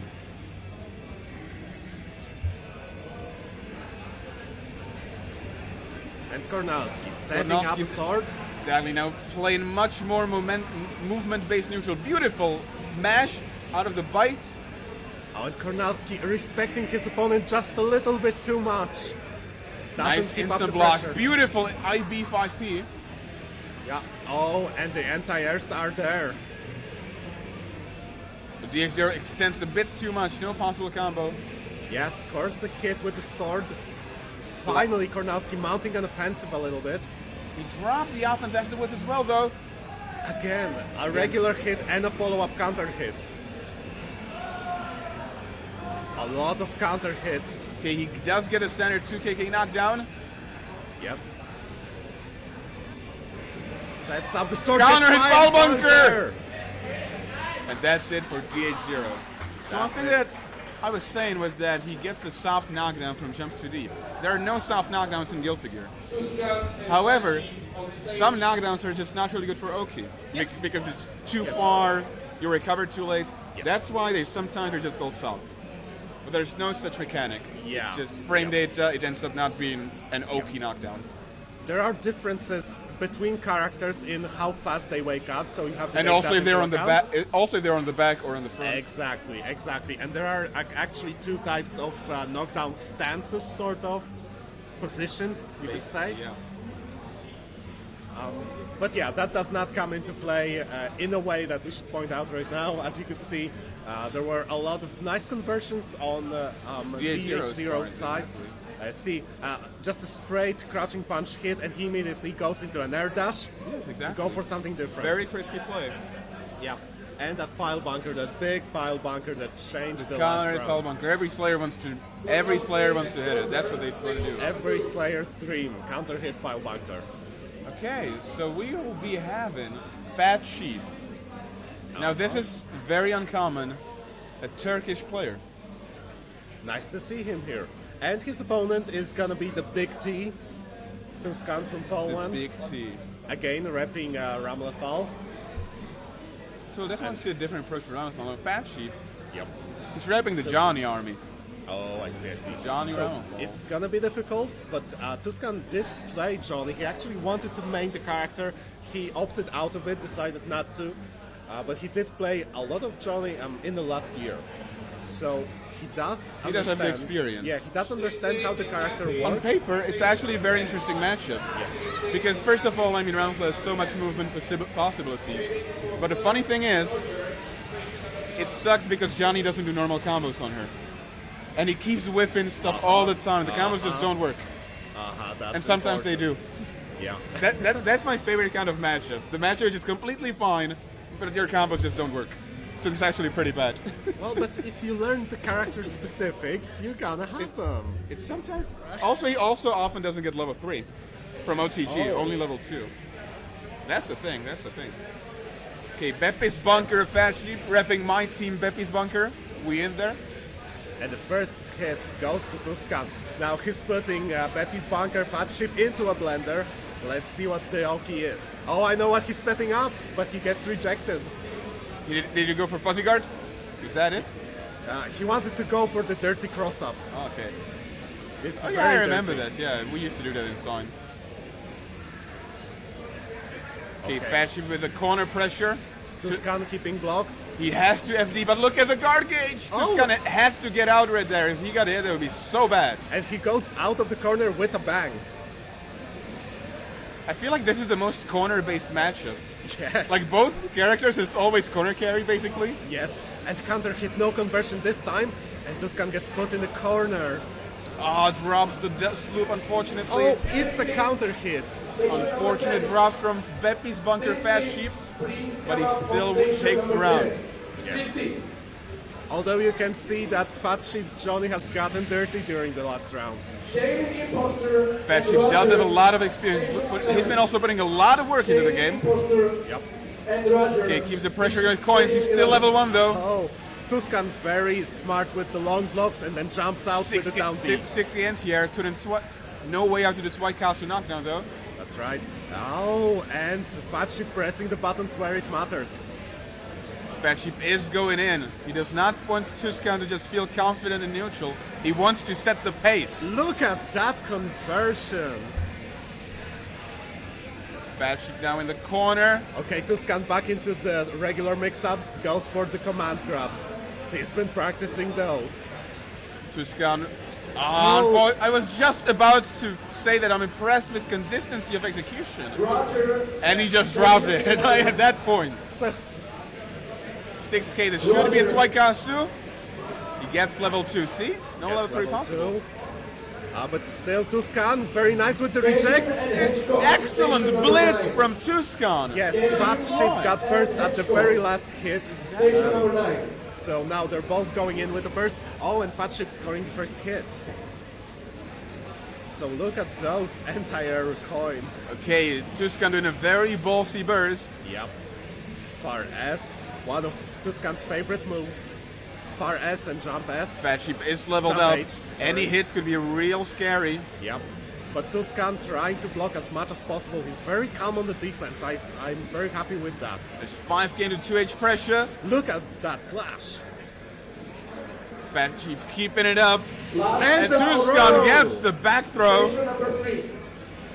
And Kornalski setting up Kornalski- a sword. Exactly, now playing much more movement-based neutral. Beautiful mash out of the bite. Oh, and Kornalski respecting his opponent just a little bit too much. Doesn't Nice keep up the instant blocks. pressure. Beautiful IB 5P. Yeah. Oh, and the anti-airs are there. The DX0 extends a bit too much. No possible combo. Yes, of course, a hit with the sword. Finally, Kornalski mounting an offensive a little bit. He dropped the offense afterwards as well, though. Again, a regular hit and a follow-up counter hit. A lot of counter hits. Okay, he does get a standard 2KK knockdown. Yes. Sets up the sword. Counter gets hit, fire ball bunker! And that's it for DH0. So one That's thing it. that I was saying was that he gets the soft knockdown from Jump Too Deep. There are no soft knockdowns in Guilty Gear. However, some knockdowns are just not really good for Oki. Yes. Because it's too far, you recover too late. Yes. That's why they sometimes are just called soft. But there's no such mechanic. Yeah. It's just frame Yeah. data, it ends up not being an Oki knockdown. There are differences between characters in how fast they wake up, so you have to And take also that if they're into on the account. back, also if they're on the back or on the front. Exactly, exactly. And there are actually two types of knockdown stances, sort of positions, you could say. Yeah. But yeah, that does not come into play in a way that we should point out right now. As you could see, there were a lot of nice conversions on DH0's side. See, just a straight crouching punch hit, and he immediately goes into an air dash Yes, to exactly. go for something different. Very crispy play. Yeah, and that pile bunker, that big pile bunker that changed the last Counter round. pile bunker. Every Slayer wants to hit it. That's what they want to do. Every Slayer's dream, counter hit pile bunker. Okay, so we will be having Fat Sheep. Now this is very uncommon. A Turkish player. Nice to see him here. And his opponent is gonna be the Big T, Tuscan from The Poland. Big T. Again, repping Ramlethal. So we'll definitely see a different approach for Ramlethal. Fat Sheep, Yep. he's repping the Johnny army. Oh, I see, I see. Johnny so Ramlethal. it's gonna be difficult, but Tuscan did play Johnny. He actually wanted to main the character. He opted out of it, decided not to. But he did play a lot of Johnny in the last year. So he does He does have the understand- experience. Yeah, he does understand how the character works. On paper, it's actually a very interesting matchup. Yes. Because first of all, I mean, Ramlethal has so much movement possibilities. But the funny thing is, it sucks because Johnny doesn't do normal combos on her. And he keeps whipping stuff all the time. The combos just don't work. That's And sometimes they do. Yeah. That's my favorite kind of matchup. The matchup is just completely fine, but your combos just don't work. So it's actually pretty bad. Well, but if you learn the character specifics, you're gonna have them. It's sometimes... Also, he also often doesn't get level 3 from OTG, Oh. only level 2. That's the thing, Okay, Beppis Bunker, Fat Sheep, repping my team, Beppis Bunker. We in there? And the first hit goes to Tuscan. Now he's putting Beppy's Bunker Fat Ship into a blender. Let's see what the Oki is. Oh, I know what he's setting up, but he gets rejected. Did you go for Fuzzy Guard? Is that it? He wanted to go for the dirty cross-up. Okay. It's Oh very yeah, I remember dirty. that. Yeah, we used to do that in Stein. Okay, Okay. Fat Sheep with the corner pressure. Tuscan keeping blocks. He has to FD, but look at the guard gauge! Oh. Tuscan has to get out right there. If he got hit, it would be so bad. And he goes out of the corner with a bang. I feel like this is the most corner-based matchup. Yes. Like both characters is always corner carry, basically. Yes. And counter hit, no conversion this time. And Tuscan gets put in the corner. Ah, drops the sloop, unfortunately. Oh, it's a counter hit. Unfortunate drop from Beppy's Bunker Fat Sheep, but he still takes the round. Yes. Although you can see that Fat Sheep's Johnny has gotten dirty during the last round. Fat Sheep does have a lot of experience, but he's been also putting a lot of work into the game. Yep. Okay, keeps the pressure on coins. He's still level 1 though. Oh, Tuscan very smart with the long blocks and then jumps out with the down D. 6 anti-air, couldn't no way out to this White Castle knockdown though. That's right. Oh, and Fat Sheep pressing the buttons where it matters. Fat Sheep is going in. He does not want Tuscan to just feel confident and neutral. He wants to set the pace. Look at that conversion. Fat Sheep now in the corner. Okay, Tuscan back into the regular mix-ups, goes for the command grab. He's been practicing those. Tuscan. I was just about to say that I'm impressed with consistency of execution. Roger. And he just dropped it at that point. So, 6k, this should be a Tsuikasu. He gets level 2. See? No level 3 possible. 2. But still Tuscan, very nice with the reject. Excellent blitz from Tuscan. Yes, Fat Sheep got burst at the very last hit. Station number 9. So now they're both going in with the burst. Oh, and Fat Sheep scoring the first hit. So look at those anti-air coins. Okay, Tuscan doing a very ballsy burst. Yep. Far S, one of Tuscan's favorite moves. Far S and jump S. Fat Sheep is leveled Jump up. H, sorry. Any hits could be real scary. Yep. But Tuscan trying to block as much as possible. He's very calm on the defense. I'm very happy with that. There's 5k into 2H pressure. Look at that clash. Fat Sheep keeping it up. Last And row. Tuscan gets the back throw. Station number 3.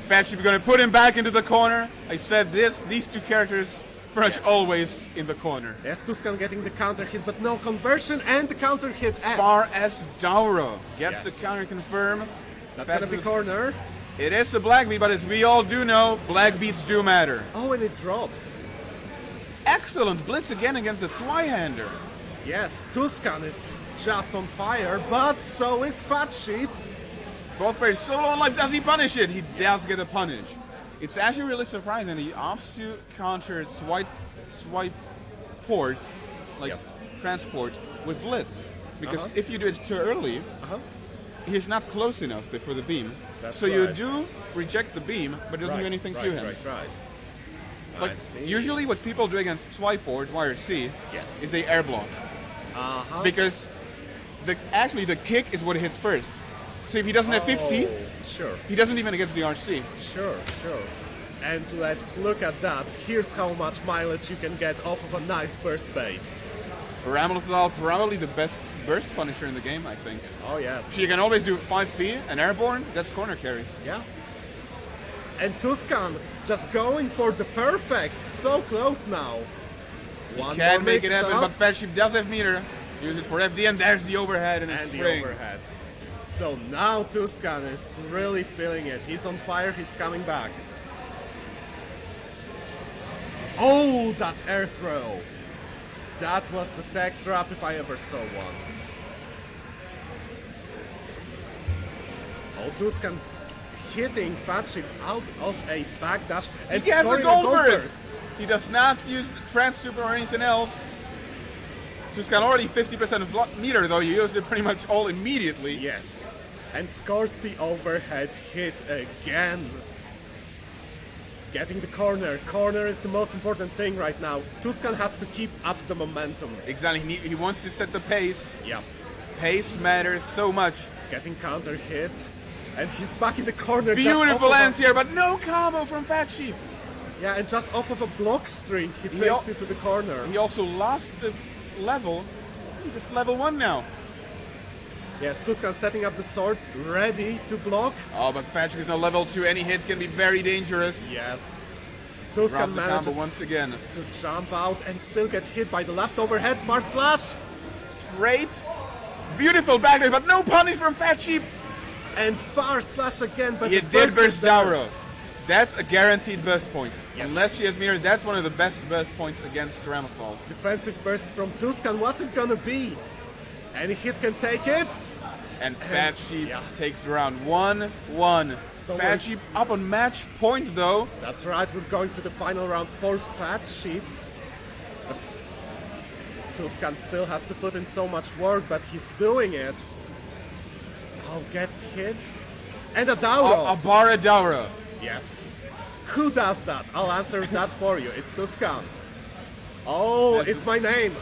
Fat Sheep going to put him back into the corner. I said these two characters pretty much always in the corner. Yes, Tuscan getting the counter hit, but no conversion and the counter hit S. Far S Dauro gets Yes. the counter confirm. That's Fat gonna be Sheep- corner. It is a black beat, but as we all do know, black beats do matter. Oh, and it drops. Excellent blitz again against the Zweihander. Yes, Tuscan is just on fire, but so is Fat Sheep. Both players so low on life. Does he punish it? He does get a punish. It's actually really surprising. He opts to counter swipe port, like Yes. transport, with blitz. Because Uh-huh. if you do it too early, Uh-huh. he's not close enough before the beam. That's so you right. do reject the beam, but it doesn't do anything to him. Right. Like I see. usually, what people do against swipe port, wire C, Yes. is they air block. Uh-huh. Because actually the kick is what hits first. So if he doesn't have 50, Oh, sure. he doesn't even get the RC. Sure. And let's look at that. Here's how much mileage you can get off of a nice burst bait. Ramlethal, probably the best burst punisher in the game, I think. Oh, yes. So you can always do 5P and airborne, that's corner carry. Yeah. And Tuscan just going for the perfect. So close now. One Can more make it happen, mix-up. but Fat Sheep does have meter. Use it for FD, and there's the overhead and, And the spring. overhead. So now Tuscan is really feeling it. He's on fire, he's coming back. Oh, that air throw. That was a tech trap if I ever saw one. Oh, Tuscan hitting Fat Sheep out of a backdash and He gets a scoring gold a gold burst. He does not use Trans Super or anything else. Tuscan already 50% of meter, though. You used it pretty much all immediately. Yes. And scores the overhead hit again. Getting the corner. Corner is the most important thing right now. Tuscan has to keep up the momentum. Exactly. He wants to set the pace. Yeah. Pace matters so much. Getting counter hit. And he's back in the corner. just Beautiful off of anti-air, but no combo from Fat Sheep. yeah, and just off of a block string, he al- takes it to the corner. He also lost the level. He's just level 1 now. Yes, Tuscan setting up the sword, ready to block. Oh, but Fat Sheep is now level 2. Any hit can be very dangerous. Yes. Drops Tuscan the combo manages once again. to jump out and still get hit by the last overhead. Far slash. Great. Beautiful back there, but no punish from Fat Sheep. And far slash again, but He the did burst burst is there. Dauro. That's a guaranteed burst point. Yes. Unless she has meter, that's one of the best burst points against Ramethal. Defensive burst from Tuscan, what's it gonna be? Any hit can take it. And Fat Sheep yeah. takes round 1-1. So Fat we're- Sheep up on match point though. That's right, we're going to the final round for Fat Sheep. Tuscan still has to put in so much work, but he's doing it. Oh, gets hit. And a Dauro. Abara Dauro. Yes. Who does that? I'll answer that for you. It's Tuscan. Oh, it's my name.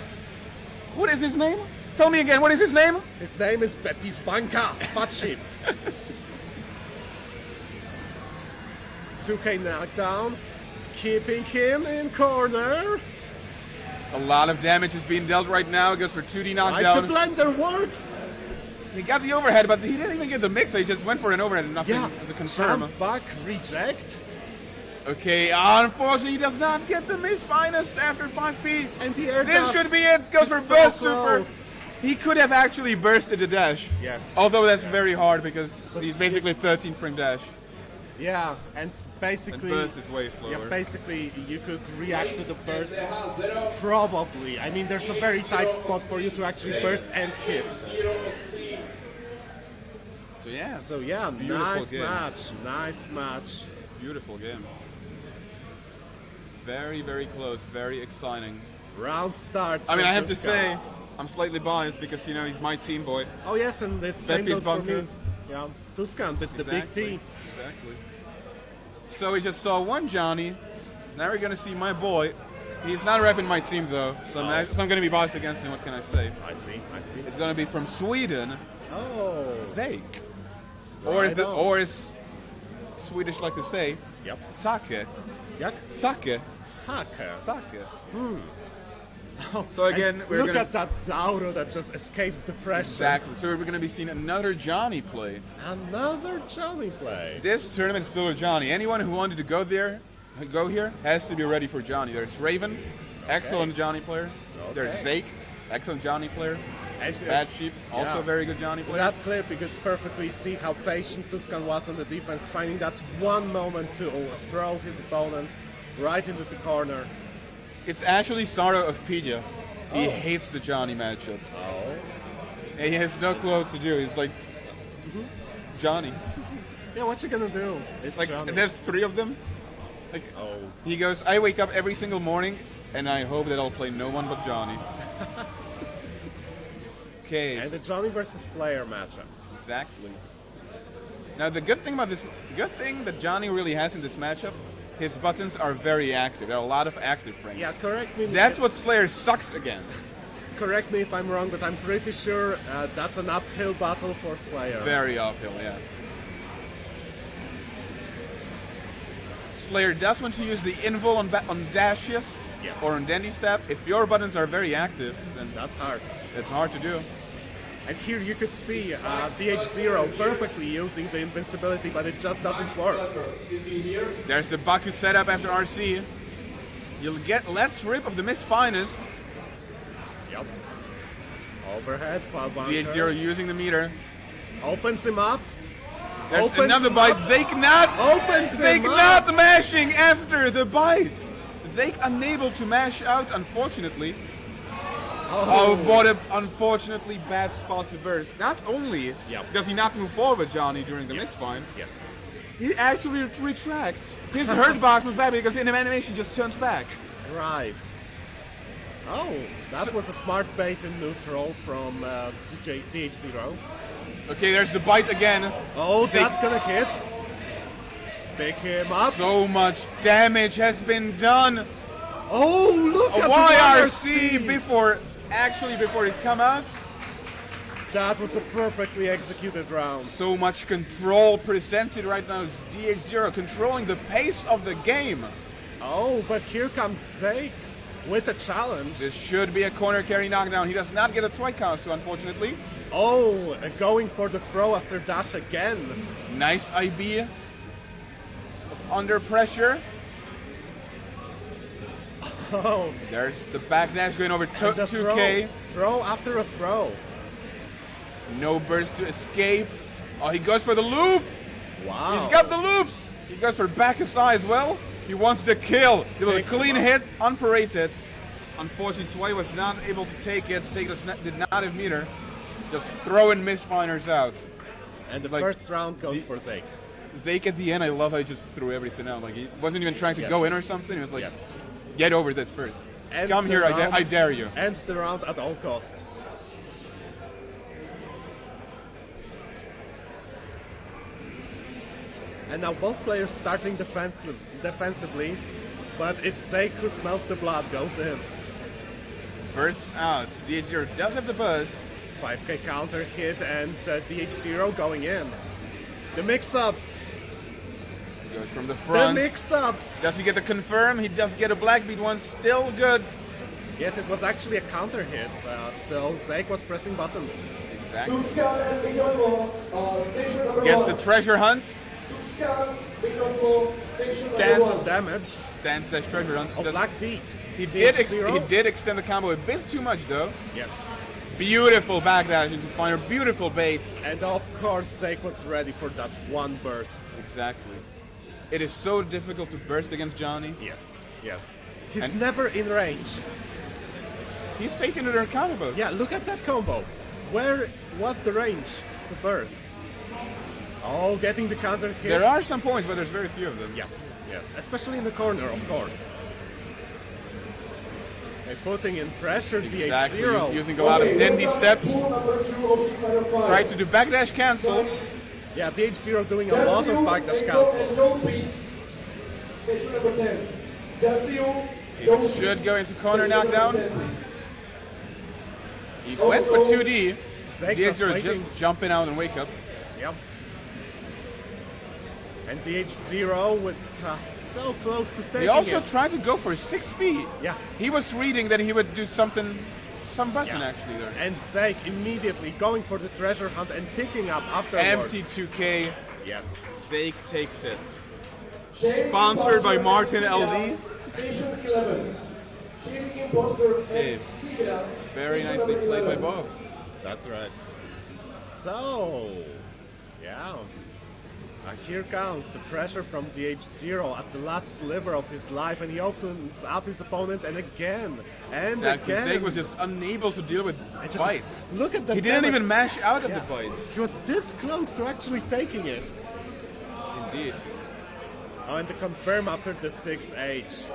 What is his name? Tell me again, what is his name? His name is Pepis Banca, Fat Sheep. 2K knockdown, keeping him in corner. A lot of damage is being dealt right now. It goes for 2D Like knockdown. the blender works. He got the overhead, but he didn't even get the mix. He just went for an overhead and nothing Yeah, as a confirm. jump back, reject. Okay, unfortunately, he does not get the missed finest after 5P. And the air This dash should be it. Goes for is so burst close. super. He could have actually bursted the dash. Yes. Although that's very hard because he's basically 13 frame dash. Yeah, and And basically, burst is way slower. yeah, basically you could react to the burst. Probably. I mean, there's a very tight spot for you to actually burst and hit. So yeah, So yeah, Beautiful nice game. match, nice match. beautiful game. Very, very close. Very exciting. Round start. I mean, for I have to Tuska. say, I'm slightly biased because he's my team boy. Oh yes, and it's same Pepe's goes for bunker. me. Yeah, Tuscan with the big T. Exactly. So we just saw one Johnny. Now we're gonna see my boy. He's not repping my team though, so I'm gonna be biased against him. What can I say? I see, I see. It's gonna be from Sweden, Oh, Zake, Right on. or as Swedish like to say, yep. Sake, Yak, Sake, Taka. Sake. Oh, So again, and we're look gonna- at that Dauro that just escapes the pressure. Exactly. So we're gonna be seeing another Johnny play. Another Johnny play. This tournament is filled with Johnny. Anyone who wanted to go here, has to be ready for Johnny. There's Raven, excellent Johnny player. There's Okay. Zake, excellent Johnny player. And, Bad Sheep, also yeah. very good Johnny player. That's clear because perfectly see how patient Tuscan was on the defense, finding that one moment to throw his opponent right into the corner. It's actually Saro of Pedia. He Oh. hates the Johnny matchup. Oh. And he has no clue what to do. He's like, Johnny. Yeah, what you gonna do? It's Like, Johnny. there's 3 of them. Like, Oh. he goes, I wake up every single morning and I hope that I'll play no one but Johnny. Okay, And the Johnny versus Slayer matchup. exactly. Now the good thing that Johnny really has in this matchup, his buttons are very active. There are a lot of active frames. Yeah, correct me. That's what Slayer sucks against. Correct me if I'm wrong, but I'm pretty sure that's an uphill battle for Slayer. Very uphill, yeah. Slayer does want to use the invul on dashes Yes. or on dandy step. If your buttons are very active, then That's hard. it's hard to do. And here you could see DH0 perfectly using the invincibility, but it just doesn't work. There's the Baku setup after RC. You'll get Let's Rip of the Mist Finest. Yep. Overhead, power bunker. DH0 using the meter. Opens him up. There's Opens another him bite. up. Zake not. Opens Zake him not up. mashing after the bite. Zake unable to mash out, unfortunately. Oh, what an unfortunately bad spot to burst. Not only Yep. does he not move forward, Johnny, during the Yes. misspine, Yes. he actually retracts. His hurt box was bad because in animation just turns back. Right. Oh, that was a smart bait in neutral from DH0. Okay, there's the bite again. Oh, Zake- that's gonna hit. Pick him up. So much damage has been done. Oh, look A at YRC the before it come out. That was a perfectly executed round. So much control presented right now. DH0 controlling the pace of the game. Oh, but here comes Zake with a challenge. This should be a corner carry knockdown. He does not get a Twicaster, unfortunately. Oh, going for the throw after dash again. Nice IB. Under pressure. Oh, There's the backdash going over and the 2K. Throw after a throw. No burst to escape. Oh, he goes for the loop. Wow. He's got the loops. He goes for back aside as well. He wants the kill. He was a Takes clean him hit, unparaded. Unfortunately, Sway was not able to take it. Sega did not have meter. Just throwing misfiners out. And the Like, first round goes for Zake. Zake at the end, I love how he just threw everything out. Like he wasn't even trying to Yes. go in or something. He was like, Yes. get over this first. End Come the here, round. I dare you. End the round at all cost. And now both players starting defensively, but it's Zake who smells the blood, goes in. Bursts out. DH0 does have the burst. 5k counter hit and DH0 going in. The mix-ups! Goes from the The front. mix-ups! Does he get the confirm? He does get a black beat one. Still good. Yes, it was actually a counter hit, so Zake was pressing buttons. Exactly. Tuscan and Miguel, station number Gets one. the treasure hunt. to scan the combo station number Dance. 1. Damage. Dance dash treasure run. Oh, Does- Black Beat. he DH0? did extend the combo a bit too much though. Yes. Beautiful backdash into final, beautiful bait. And of course, Zeke was ready for that one burst. Exactly. It is so difficult to burst against Johnny. Yes. Yes. He's And- never in range. He's safe into their combos. Yeah, look at that combo. Where was the range to burst? Oh, getting the counter hit. There are some points, but there's very few of them. Yes, yes. Especially in the corner, of course. They're putting in pressure, Exactly. DH0. Using a lot of dandy steps. Pool number 2 OC Final 5. Try to do backdash cancel. Yeah, DH0 doing a lot of backdash and cancel. don't beat. Station number 10. Just you. It should go into corner knockdown. He went for 2D. Zeke just DH0 waiting. just jumping out and wake up. Yep. And DH0 with so close to taking He also it. tried to go for 6 speed. Yeah. He was reading that he would do something, some button Yeah. actually there. And Zeke immediately going for the treasure hunt and picking up afterwards. Empty 2K. Yes. Zeke takes it. Shady Sponsored by Imposter Martin and LD. Station 11. Shady Imposter and Tigra. Very Station nicely number played by 11. both. That's right. So, yeah. Here comes the pressure from DH0 at the last sliver of his life, and he opens up his opponent, and again, and Exactly. again. Zeke was just unable to deal with I just- bites. Look at the He didn't damage. even mash out of Yeah. the bites. He was this close to actually taking it. Indeed. Oh, and to confirm after the 6H.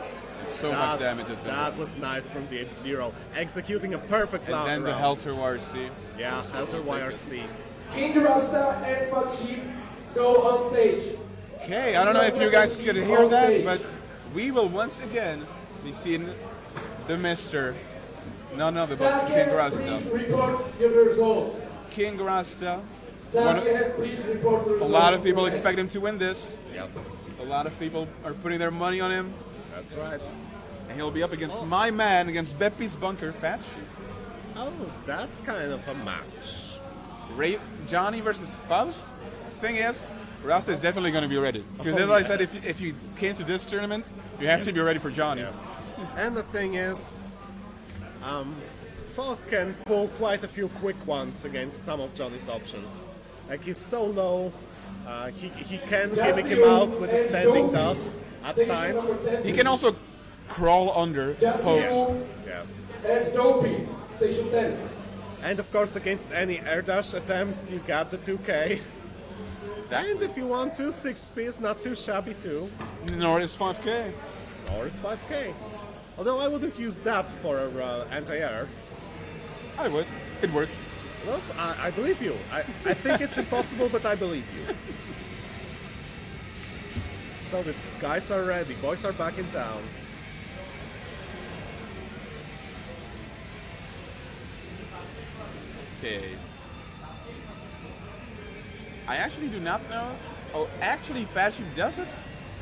So much damage has been That done. was nice from DH0. Executing a perfect And round. then the Helter YRC. Yeah, Helter YRC. King Rasta and Fat Sheep go on stage. Okay, I don't know if you guys could hear that, but we will once again be seeing the Mister, none other but King Take, Rasta. please report your results. King Rasta. One of- Take, please report the A results. lot of of people your match. expect him to win this. Yes, A lot of people are putting their money on him. that's right. And he'll be up against my man, against Beppy's Bunker, Fat Sheep. Oh, that's kind of a match. Johnny versus Faust? Thing is, Rasta is definitely going to be ready. Because as I said, yes. if you came to this tournament, you have to be ready for Johnny. Yes. And the thing is, Faust can pull quite a few quick ones against some of Johnny's options. Like he's so low, he can Just gimmick him you out with and standing Dopey. dust at Station times. number 10, He can also crawl under Just posts. you Yes. and Dopey. Station 10. And of course, against any air dash attempts, you got the 2K. And if you want to, 6P is not too shabby too. Nor is 5K. Or is 5K. Although I wouldn't use that for anti-air. I would. It works. Well, I believe you. I think it's impossible, but I believe you. So the guys are ready. Boys are back in town. Okay. I actually do not know. Oh, actually, Fat Sheep does have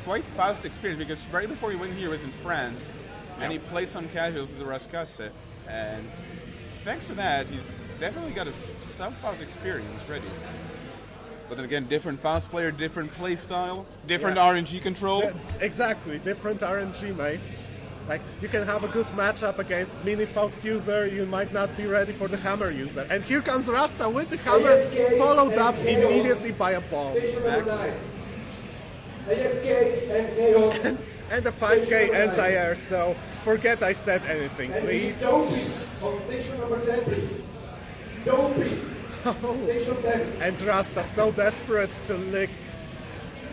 quite Faust experience because right before he went here was in France, and he played some casuals with the Rascasse, and thanks to that, he's definitely got some Faust experience ready. But then again, different Faust player, different play style, different Yeah. RNG control. Exactly, different RNG, mate. Like, you can have a good matchup against mini Faust user, you might not be ready for the hammer user. And here comes Rasta with the hammer, AFK followed and up chaos. immediately by a bomb. Station number 9. AFK and Chaos. And a 5K anti-air, so forget I said anything, And we need please. Dopey on station number 10, please. Dopey. Station 10. And Rasta so desperate to lick,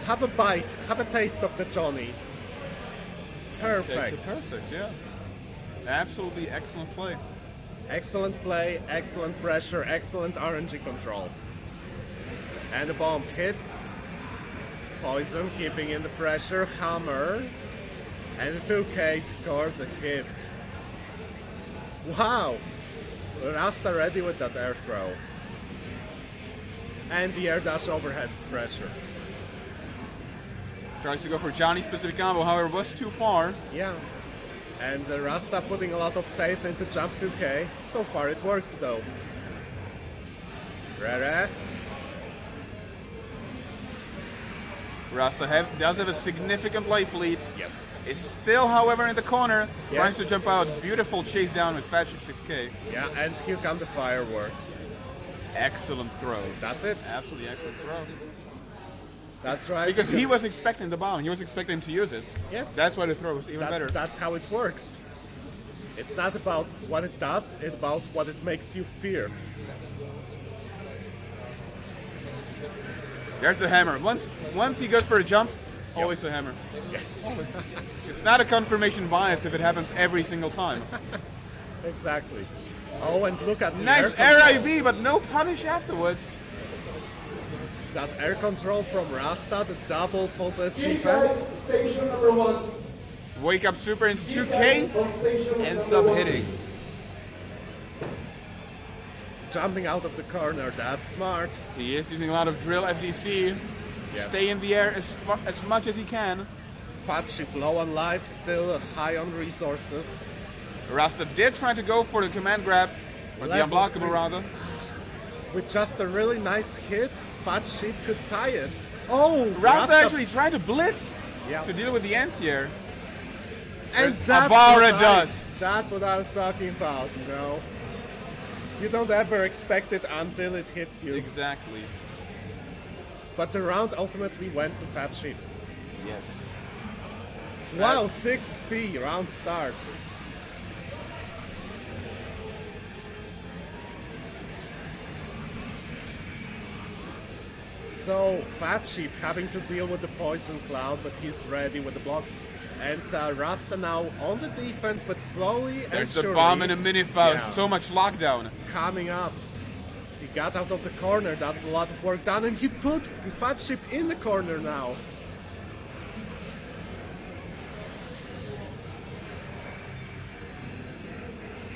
have a bite, have a taste of the Johnny. Perfect. Perfect, yeah. Absolutely excellent play. Excellent play, excellent pressure, excellent RNG control. And the bomb hits. Poison keeping in the pressure, hammer. And the 2K scores a hit. Wow! Rasta ready with that air throw. And the air dash overheads pressure. Tries to go for Johnny's specific combo, however, was too far. Yeah. And Rasta putting a lot of faith into jump 2K. So far it worked though. Rere. Rasta does have a significant life lead. Yes. Is still, however, in the corner, trying Yes. to jump out. Beautiful chase down with Fatship 6K. Yeah, and here come the fireworks. Excellent throw. That's it. Absolutely excellent throw. That's right. Because he was expecting the bomb. He was expecting him to use it. Yes. That's why the throw was even better. That's how it works. It's not about what it does, it's about what it makes you fear. There's the hammer. Once he goes for a jump, always a hammer. Yes. It's not a confirmation bias if it happens every single time. Exactly. Oh, and look at the Nice air air control. IB, but no punish afterwards. That's air control from Rasta, the double faultless Keep defense. guys, station number 1. Wake up super into Keep 2K. guys on station Ends number up 1, hitting. please. Jumping out of the corner, that's smart. He is using a lot of drill FDC. Yes. Stay in the air as much as he can. Fatship low on life, still high on resources. Rasta did try to go for the command grab, or the Level unblockable 3. rather. With just a really nice hit, Fatship could tie it. Oh, Rasta actually tried to blitz Yeah. to deal with the anti-air. And that's Ibarra what does. That's what I was talking about, you know. You don't ever expect it until it hits you. Exactly. But the round ultimately went to Fatship. Yes. Wow, 6P, round start. So, Fatship having to deal with the poison cloud, but he's ready with the block. And Rasta now on the defense, but slowly and There's the surely bomb and a mini Faust. Yeah. So much lockdown. coming up. He got out of the corner, that's a lot of work done, and he put the Fatship in the corner now.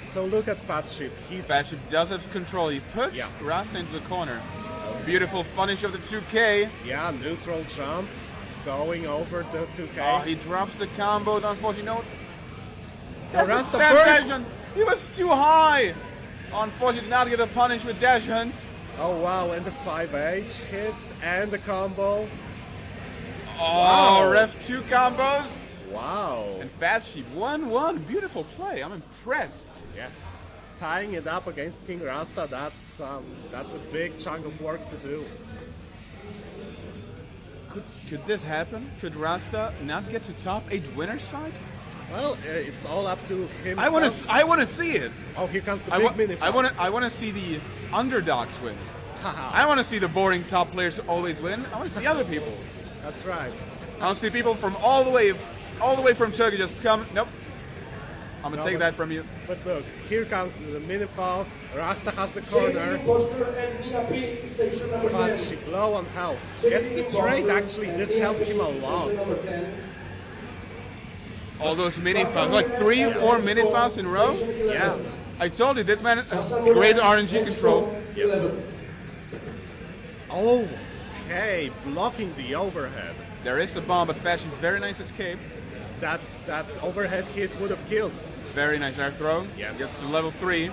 So look at Fatship. He's Fatship does have control. He puts Yeah. Rasta into the corner. Beautiful punish of the 2K. yeah, neutral jump, going over the 2K. Oh, he drops the combo. Unfortunately, no. Rasta That's a stab burst. dash hunt. He was too high. Unfortunately, did not get a punish with dash hunt. Oh wow, and the 5H hit and the combo. Oh, Wow. ref 2 combos. Wow. And Fatship 1-1. Beautiful play. I'm impressed. Yes. Tying it up against King Rasta, that's a big chunk of work to do. Could this happen? Could Rasta not get to top 8 winner's side? Well, it's all up to him. I want to see it. Oh, here comes the I big mini. want to see the underdogs win. I want to see the boring top players always win. I want to see other people. That's right. I want to see people from all the way from Turkey just come. Nope. I'm gonna No, take but- that from you. But look, here comes the mini Faust. Rasta has the JD corner. Imposter and Nia P, station number 10. Fatship low on health. JD Gets the Imposter trade. Actually, and this Nia helps P, him a station lot. number 10. All those mini fouls, like 3 or 4 mini fouls in a row. Station 11. Yeah. I told you this man has Number great 9, RNG next control. row, Yes. 11. Oh, okay, blocking the overhead. There is a bomb, but Fatship very nice escape. That overhead hit would have killed. Very nice air throw. Yes. Gets to level 3.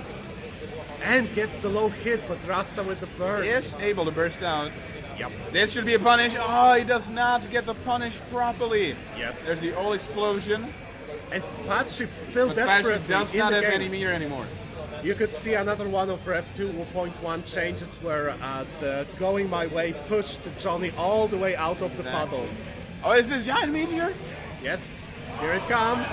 And gets the low hit, but Rasta with the burst. Is able to burst out. Yep. This should be a punish. Oh, he does not get the punish properly. Yes. There's the all explosion. And Fatship still But desperately Fatship does in not the have game. any meter anymore. You could see another one of Ref 2.1 changes where the going my way pushed Johnny all the way out of the puddle. Oh, is this giant meteor? Yes, here it comes.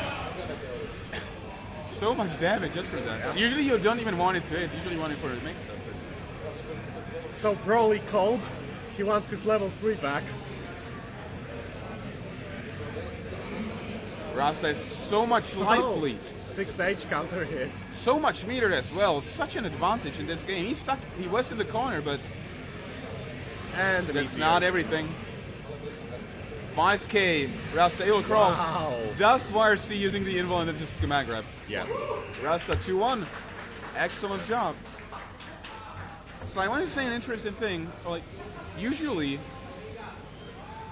So much damage just for that. Usually you don't even want it to hit. Usually you want it for the mix up. So Broly cold. He wants his level 3 back. Rasta has so much life Oh, lead. 6H counter hit. So much meter as well. Such an advantage in this game. He was in the corner, but And the that's meteors. not everything. 5K. Rasta able to crawl. Wow. Just YRC using the invul and then just command grab. Yes. Rasta 2-1. Excellent job. So I want to say an interesting thing. Like, usually,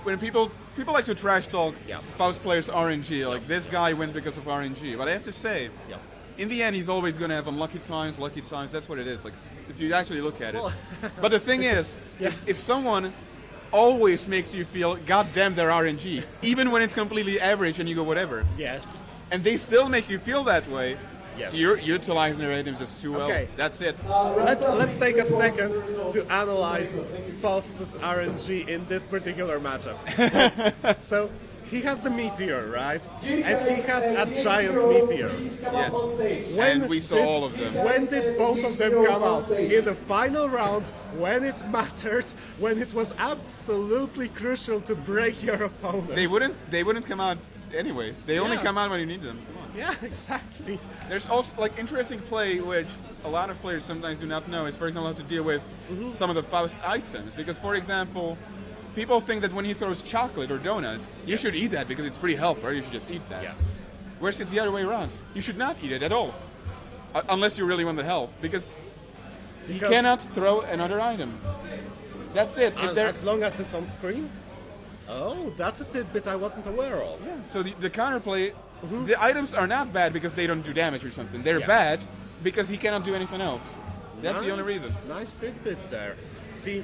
when people like to trash talk Yeah. Faust players RNG, like this guy wins because of RNG. But I have to say, Yep. in the end, he's always going to have unlucky times, lucky times. That's what it is. Like, if you actually look at it. Well- But the thing is, Yeah. if someone always makes you feel, God damn, they're RNG. Even when it's completely average and you go whatever. Yes. And they still make you feel that way. Yes. You're utilizing their items just too well. Okay. That's it. Let's take a second to analyze Faust's RNG in this particular matchup. So he has the meteor, right? And he has a giant meteor. Yes. And we saw all of them. When did both of them come out? In the final round, when it mattered, when it was absolutely crucial to break your opponent. They wouldn't come out anyways. They only Yeah. come out when you need them. Come on. Yeah, exactly. There's also like interesting play which a lot of players sometimes do not know is, for example, how to deal with some of the Faust items. Because, for example, people think that when he throws chocolate or donut, you should eat that because it's free health, right? You should just eat that. Yeah. Whereas it's the other way around. You should not eat it at all. Unless you really want the health. Because you cannot throw another item. That's it. If there- As long as it's on screen? Oh, that's a tidbit I wasn't aware of. Yeah, so the counterplay, the items are not bad because they don't do damage or something. They're Yeah. bad because he cannot do anything else. That's the only reason. Nice tidbit there. See,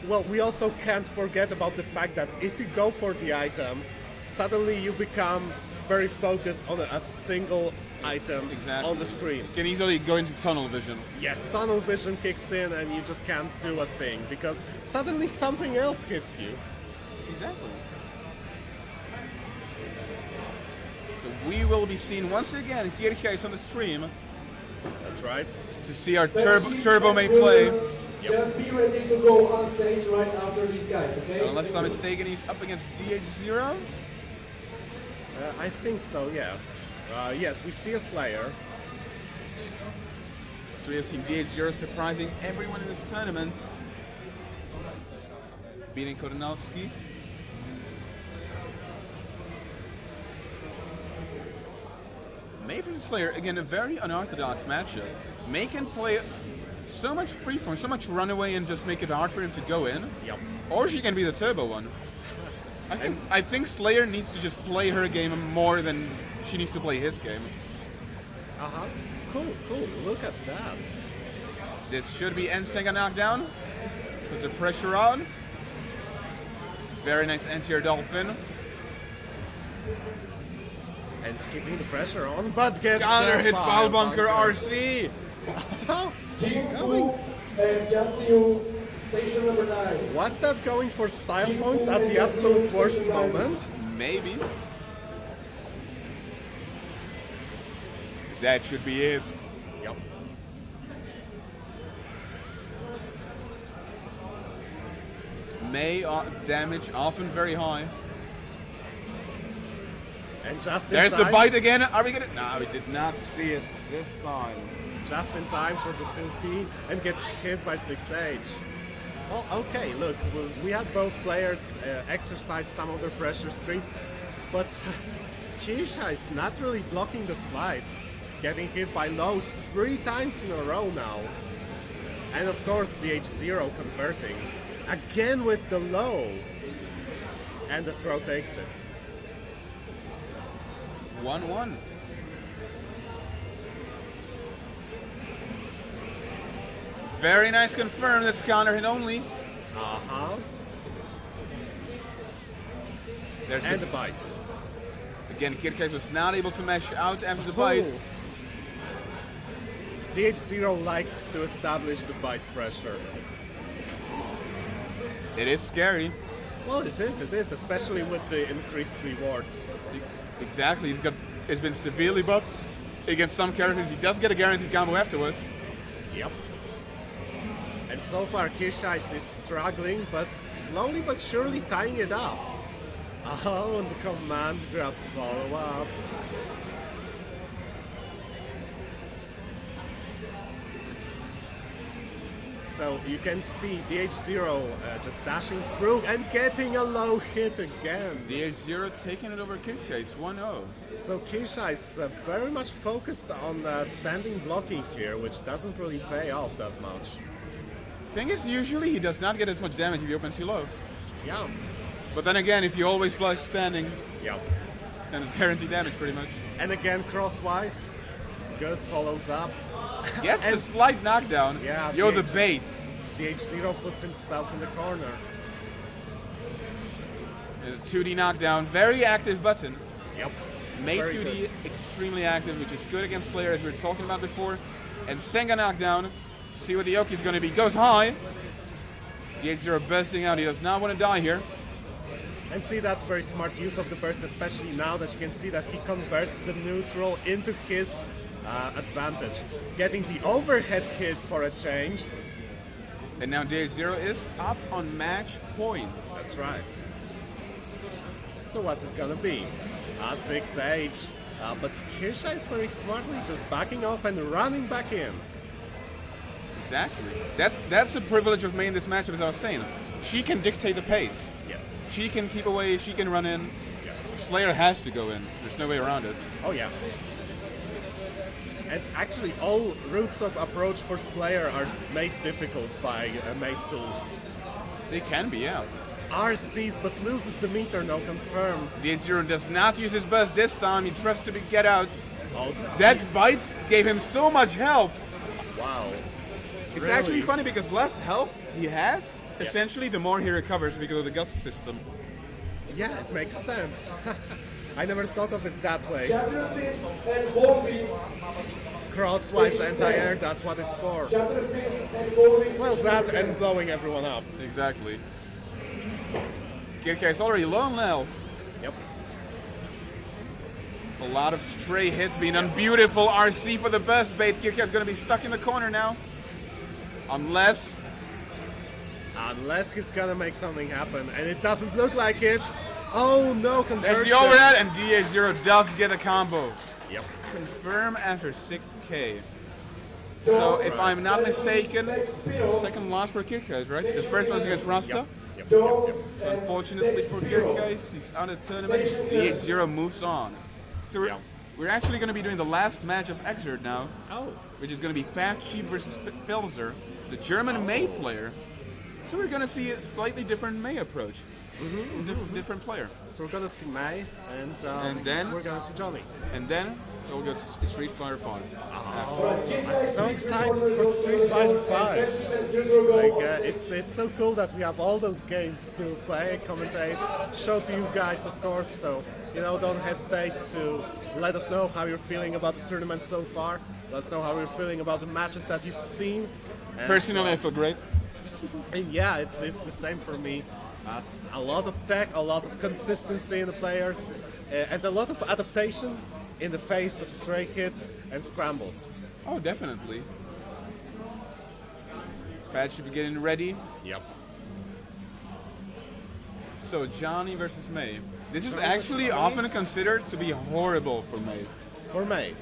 well, we also can't forget about the fact that if you go for the item, suddenly you become very focused on a single item Exactly. on the screen. Can easily go into tunnel vision. Yes, tunnel vision kicks in and you just can't do a thing because suddenly something else hits you. Exactly. So we will be seeing once again Kirchheis on the stream That's right. to see our turbo main play. Just be ready to go on stage right after these guys, okay? Unless I'm mistaken, he's up against DH0. I think so, yes. Yes, we see a Slayer. So we have seen DH0 surprising everyone in this tournament. Beating Kodanowski. May versus Slayer, again, a very unorthodox matchup. May can play so much freeform, so much runaway and just make it hard for him to go in. Yep. Or she can be the turbo one. I think Slayer needs to just play her game more than she needs to play his game. Uh-huh. Cool, cool. Look at that. This should be Ensenga knockdown. Puts the pressure on. Very nice anti-air dolphin. And keeping the pressure on, but gets Counter hit ball Ballbunker RC. Team 2 and just you, station number 9. Was that going for style points at the absolute worst moment? Maybe. That should be it. Yep. May damage often very high. And just in There's time, the bite again. Are we gonna? No, we did not see it this time. just in time for the 2P and gets hit by 6H. Well, okay, look, we had both players exercise some of their pressure strings, but Kirsha is not really blocking the slide, getting hit by lows 3 times in a row now. And of course, the H0 converting, again with the low, and the throw takes it. 1-1. Very nice confirm. That's counter hit only. Uh-huh. There's And the, the bite. again, Kirchheis was not able to mesh out after the bite. Oh. DH0 likes to establish the bite pressure. It is scary. Well, it is, especially with the increased rewards. Exactly. He's been severely buffed against some characters. He does get a guaranteed combo afterwards. Yep. And so far, Kirchheis is struggling, but slowly but surely tying it up. Oh, and the command grab follow-ups. So you can see DH0 just dashing through and getting a low hit again. DH0 taking it over Kirchheis, 1-0. So Kisha is very much focused on standing blocking here, which doesn't really pay off that much. Thing is, usually he does not get as much damage if he opens too low. Yeah. But then again, if you always block standing, Yeah. then it's guaranteed damage pretty much. And again, crosswise. Good follows up. Gets the And- slight knockdown. Yeah, Yo, the DH. bait. DH0 puts himself in the corner. There's a 2D knockdown, very active button. Yep. Mei Very 2D good. extremely active, which is good against Slayer, as we were talking about before. And Senga knockdown. See what the Yoki is going to be. Goes high. The H0 bursting out. He does not want to die here. And see, that's very smart use of the burst, especially now that you can see that he converts the neutral into his advantage. Getting the overhead hit for a change. And now DH0 is up on match point. That's right. So what's it gonna be? A 6H. But Kirsha is very smartly just backing off and running back in. Exactly. That's the privilege of Mei in this matchup, as I was saying. She can dictate the pace. Yes. She can keep away, she can run in. Yes. Slayer has to go in. There's no way around it. Oh yeah. And actually all routes of approach for Slayer are made difficult by Mei's tools. They can be, yeah. RCs but loses the meter, no confirm. DH0 does not use his burst this time. He tries to get out. Oh, That bite gave him so much help. wow. It's Really? actually funny because less health he has, Yes. essentially the more he recovers because of the guts system. Yeah, it makes sense. I never thought of it that way. Shatter Fist and Goldwing. Crosswise anti-air, that's what it's for. Shatter Fist and Goldwing. Well, that and blowing everyone up. Exactly. Kirka is already low on health. Yep. A lot of stray hits being done. Beautiful RC for the best bait. Kirka is going to be stuck in the corner now. Unless Unless he's gonna make something happen, and it doesn't look like it. Oh no, conversion. there's the overhead, and DH0 does get a combo. Yep. Confirm after 6k. So if I'm not mistaken, second loss for Kirka, right? The first one was against Rasta. Yep. Dog So and unfortunately for Kirka, he's out of the tournament. DH0 moves on. So Yeah. we're actually going to be doing the last match of Exert now, Oh. which is going to be Fat Sheep versus Filzer, the German Mei player. So we're going to see a slightly different Mei approach. Different player. So we're gonna see Mei, And then- we're gonna see Johnny. And then we'll go to Street Fighter 5. I'm so excited for Street Fighter 5. Like, it's so cool that we have all those games to play, commentate, show to you guys, of course. So don't hesitate to let us know how you're feeling about the tournament so far. Let us know how you're feeling about the matches that you've seen. And, Personally, I feel great. and yeah, it's the same for me. A lot of tech, a lot of consistency in the players, and a lot of adaptation in the face of stray hits and scrambles. Oh, definitely. Fat Sheep getting ready. Yep. So Johnny versus Mei. This is Johnny actually versus Mei? often considered to be horrible for Mei. For Mei.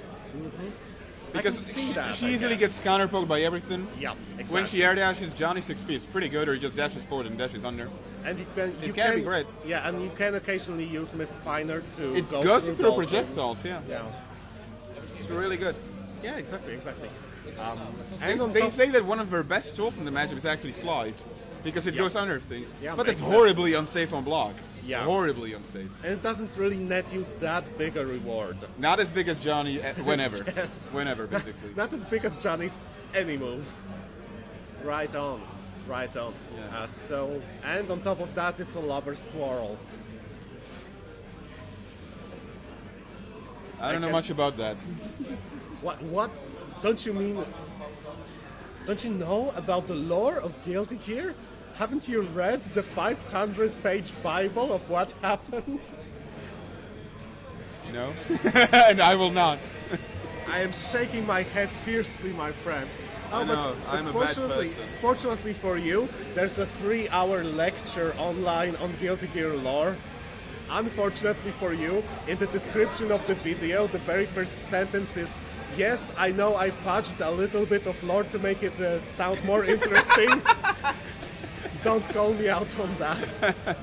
Because I can see that, she I easily guess. gets counterpoked by everything. Yep, exactly. When she air dashes, Johnny's 6P is pretty good, or he just dashes forward and dashes under. And you can can be great. Yeah, and you can occasionally use Mist Finder to It go goes through through dolphins. projectiles, yeah. Yeah. It's really good. Yeah, exactly. They, And on they top- say that one of her best tools in the matchup is actually slide, because it Yeah. goes under things. Yeah, but makes it's sense. horribly unsafe on block. Yeah. Horribly unsafe. and it doesn't really net you that big a reward. Not as big as Johnny whenever. Yes. Whenever, basically. Not as big as Johnny's any move. Right on. Right on. Yeah. And on top of that, it's a lover's quarrel. I don't know can- much about that. What? Don't you mean? Don't you know about the lore of Guilty Gear? Haven't you read the 500-page Bible of what happened? No? And I will not. I am shaking my head fiercely, my friend. Oh, know, I'm a bad person. Fortunately for you, there's a 3-hour lecture online on Guilty Gear lore. Unfortunately for you, in the description of the video, the very first sentence is, "Yes, I know I fudged a little bit of lore to make it sound more interesting." Don't call me out on that.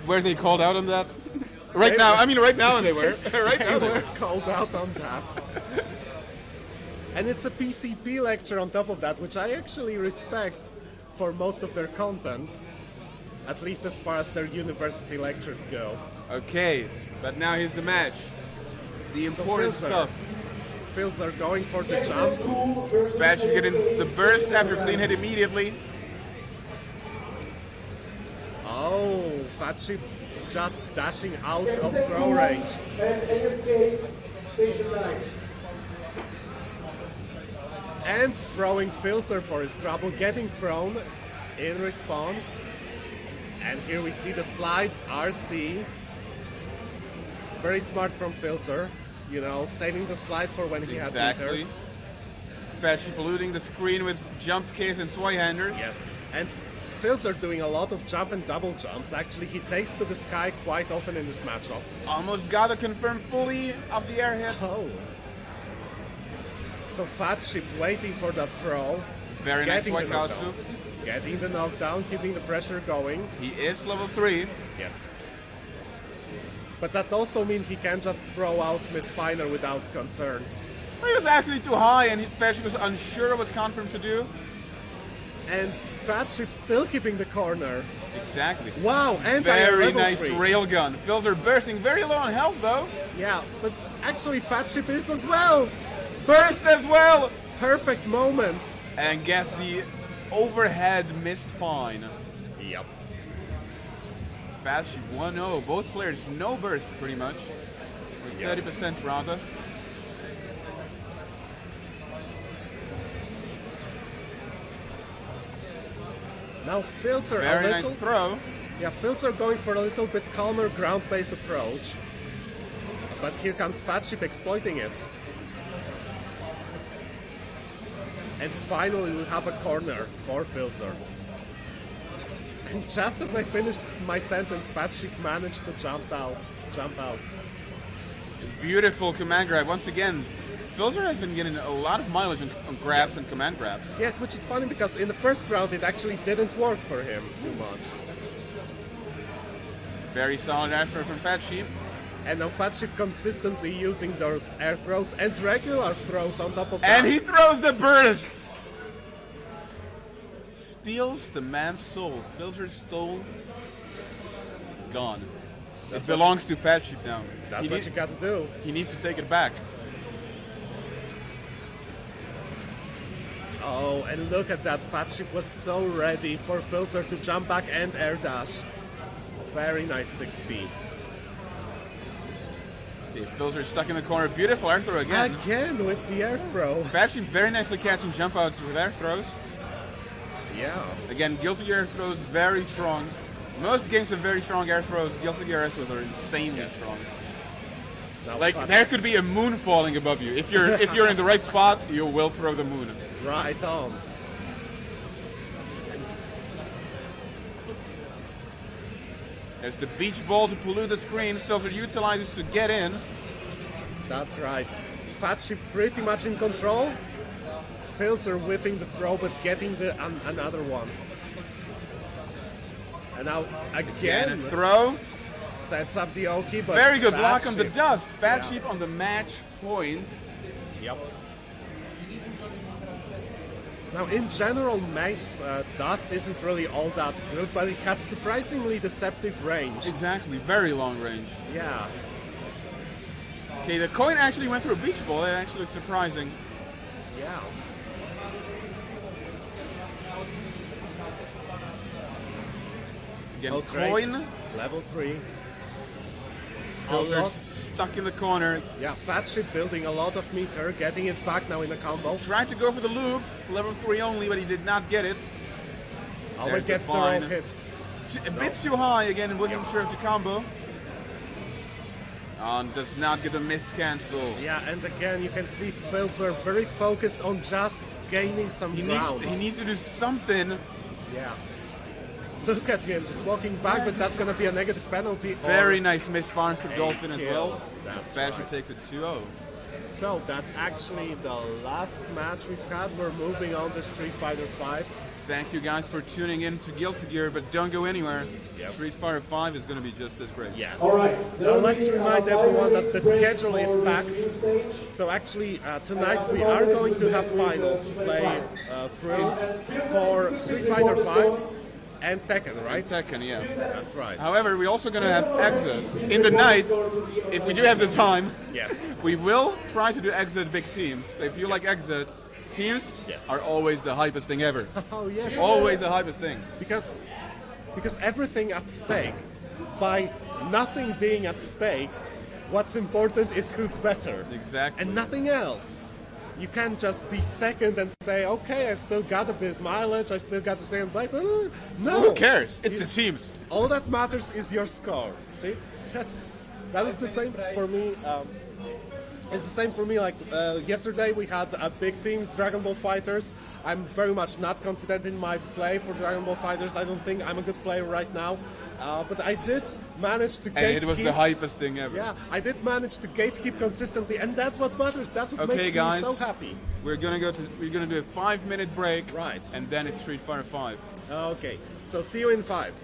Were they called out on that? Right now, I mean, right now they were. Right now They they were were. called out on that. And it's a PCP lecture on top of that, which I actually respect for most of their content, at least as far as their university lectures go. Okay, but now here's the match. The important Filzer. stuff. Phils are going for the jump. Fat Sheep getting the burst after clean hit immediately. Oh, Fat Sheep just dashing out of throw range. And AFK Station 9. And throwing Filzer for his trouble, getting thrown in response. And here we see the slide RC. Very smart from Filzer, you know, saving the slide for when he had Exactly. meter. Fat Sheep eluding the screen with jump kicks and Zweihanders. Yes, and Filzer doing a lot of jump and double jumps. Actually, he takes to the sky quite often in this matchup. Almost got a confirmed fully of the air hit. Oh. So Fat Sheep waiting for the throw. Very nice getting the white knockdown. Kalsu. Getting the knockdown, keeping the pressure going. He is level 3. Yes. But that also means he can just throw out Miss Finer without concern. He was actually too high and Fat Sheep was unsure what confirm to do. And Fat Sheep still keeping the corner. Exactly. Wow, and Very nice railgun. Filzer bursting very low on health though. Yeah, but actually Fat Sheep is as well. Burst as well. Perfect moment. And gets the overhead missed fine. Yep. Fat Sheep 1-0. Both players no burst pretty much. With Yes. 30% rather. Now Filzer Very a nice little. throw. Yeah, Filzer going for a little bit calmer ground-based approach. But here comes Fat Sheep exploiting it. And finally we have a corner for Filzer. And just as I finished my sentence, Fat Sheep managed to jump out. Beautiful command grab. Once again, Filzer has been getting a lot of mileage on grabs and command grabs. Yes, which is funny because in the first round it actually didn't work for him too much. Very solid air throw from Fat Sheep. And now Fat Sheep consistently using those air throws and regular throws on top of that. And he throws the burst! Steals the man's soul. Filzer stole. Gone. It belongs to Fat Sheep now. That's what you got to do. He needs to take it back. Oh, and look at that. Fat Sheep was so ready for Filzer to jump back and air dash. Very nice 6P. The Filzer stuck in the corner. Beautiful air throw again. Again with the air throw. Fat Sheep very nicely catching jump outs with air throws. Yeah. Again, Guilty Gear air throws very strong. Most games have very strong air throws. Guilty Gear air throws are insanely strong. Now Like Fat- there could be a moon falling above you. If you're in the right spot, you will throw the moon. Right on. There's the beach ball to pollute the screen. Filzer utilizes to get in. That's right. Fat Sheep pretty much in control. Filzer whipping the throw but getting the another one. And now Again, again a throw. sets up the Oki, but Very good Fat block on the Sheep- dust. Fat Yeah. Sheep on the match point. Yep. Now, in general, Mace Dust isn't really all that good, but it has surprisingly deceptive range. Exactly, very long range. Yeah. Okay, the coin actually went through a beach ball. It actually looks surprising. Yeah. Again, Both coin. rates, level 3. A Filzer's lot, stuck in the corner. yeah, Fat Sheep building a lot of meter, getting it back now in the combo. Tried to go for the loop. Level 3 only, but he did not get it. Oh, There's it gets the the wrong fine. hit. A bit too high again, and wasn't Yeah. sure of the combo. And does not get a missed cancel. Yeah, and again, you can see Filzer very focused on just gaining some He ground. needs to do something. Yeah. Look at him, just walking back, but that's going to be a negative penalty. Very or nice missed farm for a Dolphin as kill. well. That's Basher right. takes it 2-0. So that's actually the last match we've had. We're moving on to Street Fighter V. Thank you guys for tuning in to Guilty Gear, but don't go anywhere. Yes. Street Fighter 5 is going to be just as great. Yes. All right. Now let's remind everyone that the schedule is Team packed. stage. So actually, tonight we are going to have finals play through for Street Fighter V and Tekken, right? Second, yeah. That's right. However, we're also going to have Exit. In the night, if we do have the time, Yes. we will try to do Exit big teams. So if you like Exit, teams Yes. are always the hypest thing ever. Oh yes. Always the hypest thing. Because because everything at stake. By nothing being at stake, what's important is who's better. Exactly. And nothing else. You can't just be second and say, okay, I still got a bit mileage, I still got the second place. No. Who cares? It's the teams. All that matters is your score. See? That is the same for me. It's the same for me. Like yesterday, we had big teams, Dragon Ball Fighters. I'm very much not confident in my play for Dragon Ball Fighters. I don't think I'm a good player right now. But I did manage to gatekeep. And it was the hypest thing ever. Yeah, I did manage to gatekeep consistently, and that's what matters. That's what makes guys, me so happy. We're gonna do a 5-minute break. Right. And then it's Street Fighter 5. Okay, so see you in 5.